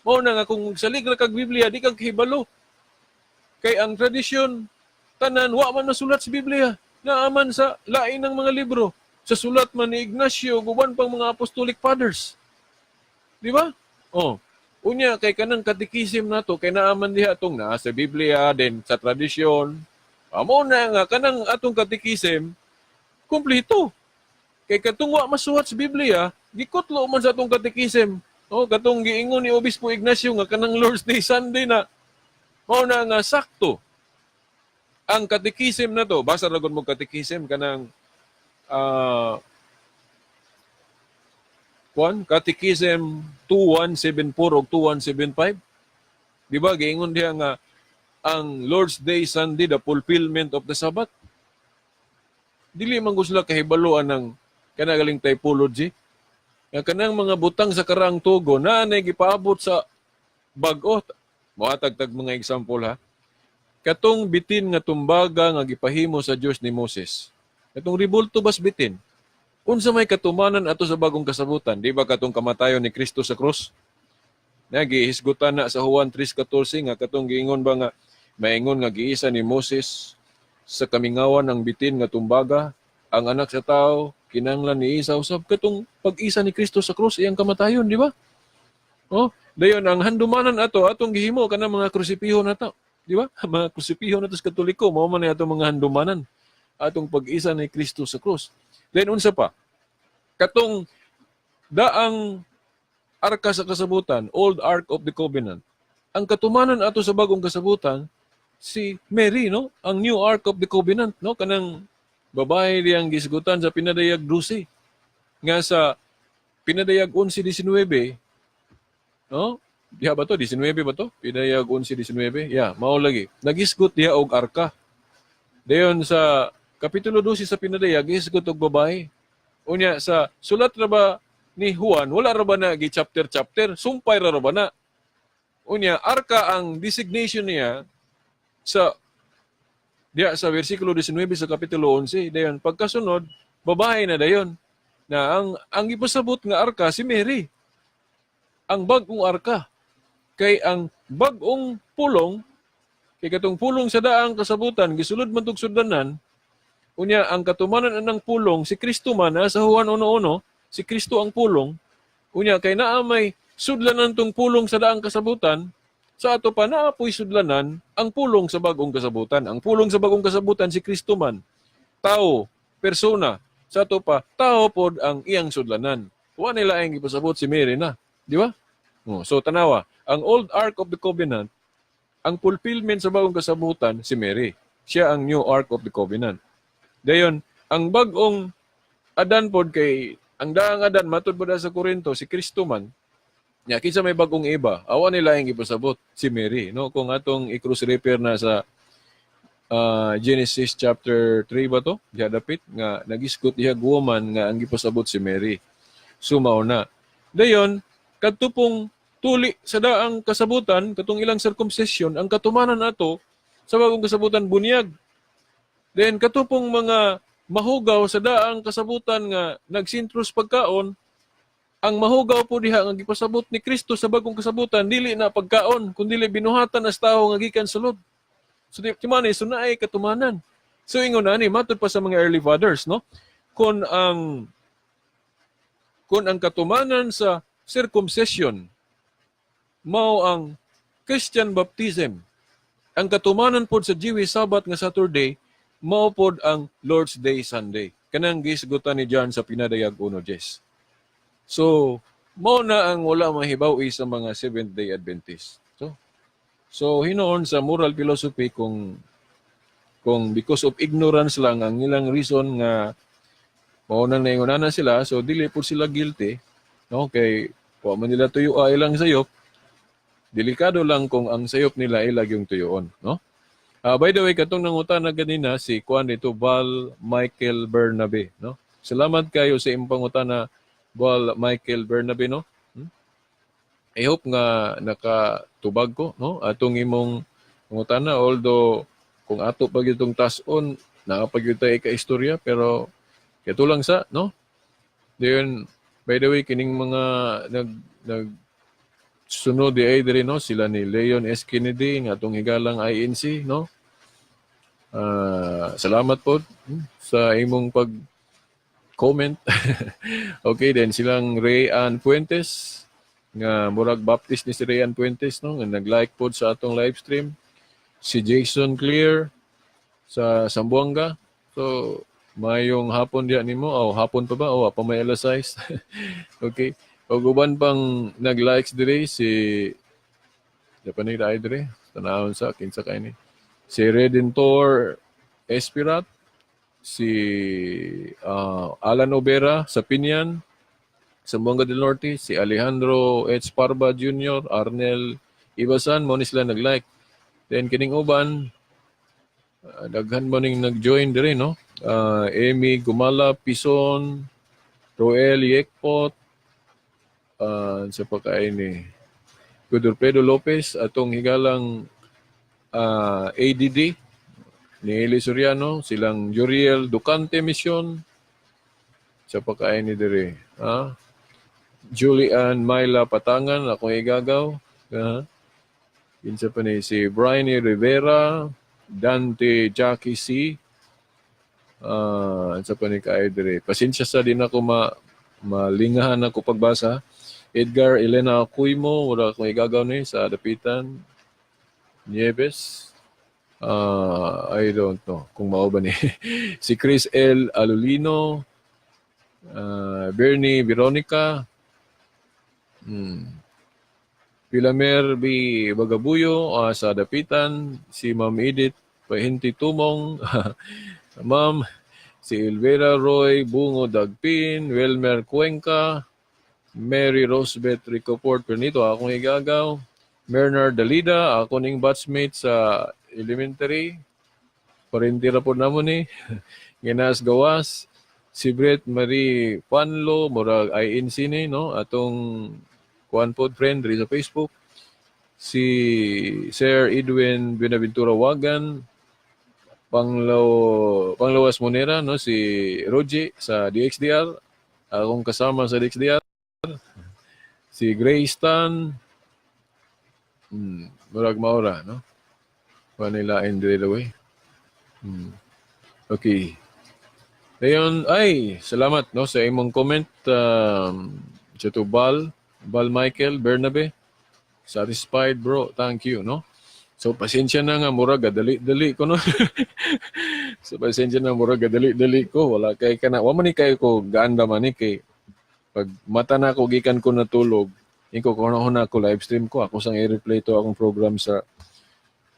Mao na nga kung salig ra kag Biblia di kag hibalo. Kay ang tradisyon tanan wa man nasulat sa Biblia. Naaman sa lain ng mga libro. Sa sulat man ni Ignacio, guban pang mga apostolic fathers. Di ba? Oh. Unya, kay kanang katikisim na to, kay naaman diha itong na sa Biblia, din sa tradisyon. Amo na nga, kanang atong katikisim, kumplito. Kay katong wa masuhat sa Biblia, gikutlo man sa atong katikisim. Oh, katong giingon ni Obispo Ignacio nga kanang Lord's Day Sunday na, mao na nga sakto. Ang katikisim na to, basa ragon mo katikisim kanang Katikisim 2174 o 2175. Di ba? Giingon diha nga ang Lord's Day Sunday, the fulfillment of the Sabbath. Dili man gusla kahibaloan ng kanagaling typology. Nga kanang mga butang sa karang tugo na gipaabot sa bag-o. Moatagtag mga example ha. Katong bitin nga tumbaga nga gipahimo sa Dios ni Moses. Katong ribulto bas bitin. Unsa may katumanan ato sa bagong kasabutan, di ba katong kamatayon ni Kristo sa krus? Nagihisgutan na sa Juan 3:14 nga katong giingon ba nga maingon nga giisa ni Moses sa kamingawan ng bitin nga tumbaga, ang anak sa tao kinahanglan ni isa usab katong pag-isa ni Kristo sa krus iyang kamatayon, di ba? Oh, dayon ang handumanan ato atong gihimo kanang mga krusipiho nato. Di ba? Mga krusipiho nato sa Katoliko, mao man atong mga handumanan atong pag-isa ni Kristo sa krus. Then unsa pa? Katong daang arka sa kasabutan, Old Ark of the Covenant. Ang katumanan ato sa bagong kasabutan si Mary, no? Ang New Ark of the Covenant, no? Kanang babae diyang gisgutan sa pinadayag 12. Nga sa pinadayag 11-19, no? Diha ba to? 19 ba to? Pinadayag 11-19. Yeah, mao lagi. Nagisgot diha og arka. Dayon sa Kapitulo 12 sa pinadayag, gisgot og babae. Unya sa sulat ra ba ni Juan, wala ra ba na gi-chapter, sumpay ra ba na. Unya, arka ang designation niya sa diya sa versikulo 19 sa Kapitulo 11. Dayon, pagkasunod, babae na dayon. Na ang ipasabot nga arka si Mary. Ang bagong arka. Kay ang bagong pulong, kay katong pulong sa daang kasabutan, gisulod man tug sudanan, unya ang katumanan ng pulong, si Kristo man, sa Juan 1:1, si Kristo ang pulong, unya kay naa may sudlanan tong pulong sa daang kasabutan, sa ato pa naapoy sudlanan ang pulong sa bagong kasabutan. Ang pulong sa bagong kasabutan, si Kristo man, tao, persona, sa ato pa, tao pod ang iyang sudlanan. Wa nila ang ipasabot si Mary na, di ba? So tanawa, ang Old Ark of the Covenant, ang fulfillment sa bagong kasabutan, si Mary. Siya ang New Ark of the Covenant. Dayon, ang bagong Adan pod kay, ang daang Adan, matod po sa Korinto, si Kristo man, nya kinsa may bagong iba, awa nila ang ipasabot, si Mary. No? Kung atong i-cross repair na sa Genesis chapter 3 ba to? Diha dapit, nga nagiskot diha woman nga ang ipasabot si Mary. Sumaw na. Dayon, kadtupong tuli sa daang kasabutan, katong ilang circumcision, ang katumanan nato sa bagong kasabutan bunyag. Then katupong mga mahugaw sa daang kasabutan nga nagsintros pagkaon, ang mahugaw po diha nga gipasabot ni Kristo sa bagong kasabutan dili na pagkaon kundi binuhatan as tawo nga gikan sulod. So di timani so naay katumanan. So ingon ani matud pa sa mga early fathers, no? Kung ang katumanan sa circumcision mao ang Christian baptism, ang katumanan pod sa Jewish Sabbath nga Saturday mao pod ang Lord's Day Sunday. Kanang gisgutan ni John sa pinadayag 1:10. So mao na ang wala mahibaw sa mga Seventh-day Adventist. So hinoon sa moral philosophy kung because of ignorance lang ang ilang reason nga mao nang naingunanan sila, so dili po sila guilty, no? Kay wa man nila tuyo ilang sayop. Delikado lang kung ang sayop nila ilag yung tuyoon, no? By the way, katong nangutana ganina si Juan dito, Val Michael Bernabe, no? Salamat kayo sa impang utana, Val Michael Bernabe, no? I hope nga nakatubag ko, no? Atong imong utana, although kung ato pag itong tason, nakapag ito ka-istorya, pero kato lang sa, no? Then, by the way, kining mga sunod di ay diri, no? Sila ni Leon S. Kennedy, nga atong higalang INC, no? Salamat po sa imong pag-comment. Okay, then silang Ray Ann Fuentes, nga murag baptist ni si Ray Ann Fuentes, no? Nga nag-like po sa atong live stream. Si Jason Clear sa Sambuanga. So, mayong hapon diya nimo. Hapon pa ba? Pa may alas 6. Okay. O guban pang nag-likes dire si Japanese dai dire. Tanawon sa kinsa kay ni. Si Redentor Espirat, si Alan Obera sa Pinyan, Zamboanga del Norte, si Alejandro H. Parba Jr., Arnel Ibasan, mo ni sila nag-like. Then kining uban, daghan mo ning nag-join dire, no? Amy Gumala Pison, Roel Yekpot, sa pagkain ni Pedro Lopez, atong higalang ADD, ni Eli Soriano, silang Juriel Ducante Mission, sa pagkain ni dire. Julian Myla Patangan, akong igagaw. Kinsa pa ni si Bryony Rivera, Dante Jackie C. Sa pa ni kaayo dire. Pasensya sa din ako malingahan ako pagbasa. Edgar Elena Cuimo, wala akong igagaw ni sa dapitan. Nieves. I don't know kung mao ba ni. Si Chris L. Alulino, Bernie Veronica, Pilamer B. Bagabuyo sa dapitan, si Ma'am Edith Pahinti Tumong, Ma'am si Elvira Roy Bungo Dagpin, Wilmer Cuenca, Mary Rosebeth Ricoport Pernito, akong igagaw, Bernard Dalida, ako ning batchmate sa elementary, parintira po namon ni, Ginas Gawas, si Brett Marie Panlo, murag INC ni, no? Atong kuan pod friend diri sa Facebook. Si Sir Edwin Binaventura Wagan, Panglawas Monera, no? Si Roji sa DXDR, akong kasama sa DXDR. Si Grace Tan, murag maura, no? Panilain diri away. Okay. Dayon, salamat, no, sa imong comment, sa to Bal Michael Bernabe. Satisfied, bro. Thank you, no? So, pasensya na nga, murag, dali ko, no? So, pasensya na, murag, dali ko. Wala kay ka na. Waman ni kayo ko, gaanda man ni kay pag mata na ako, gikan ko natulog, iko kung na ako live stream ko, ako sang i-replay to akong program sa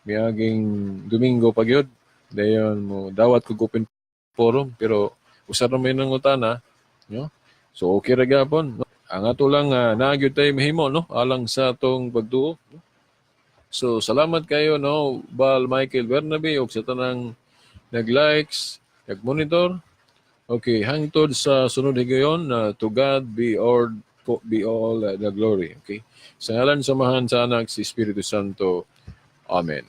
miaging Domingo pagyod. Dayon mo, dawat ko open forum, pero usar na may nangutana, no? So, okay ra gyapon, no? Ang ato lang nagyud tay mahimo, no, alang sa atong pagtuo, no? So salamat kayo, no, Bal Michael Bernabe ug sa tanang nag-likes, nag-monitor. Okay, hangtod sa sunod higayon, to God be all the glory. Okay, sa ngalan samahan sa anak si Espiritu Santo. Amen.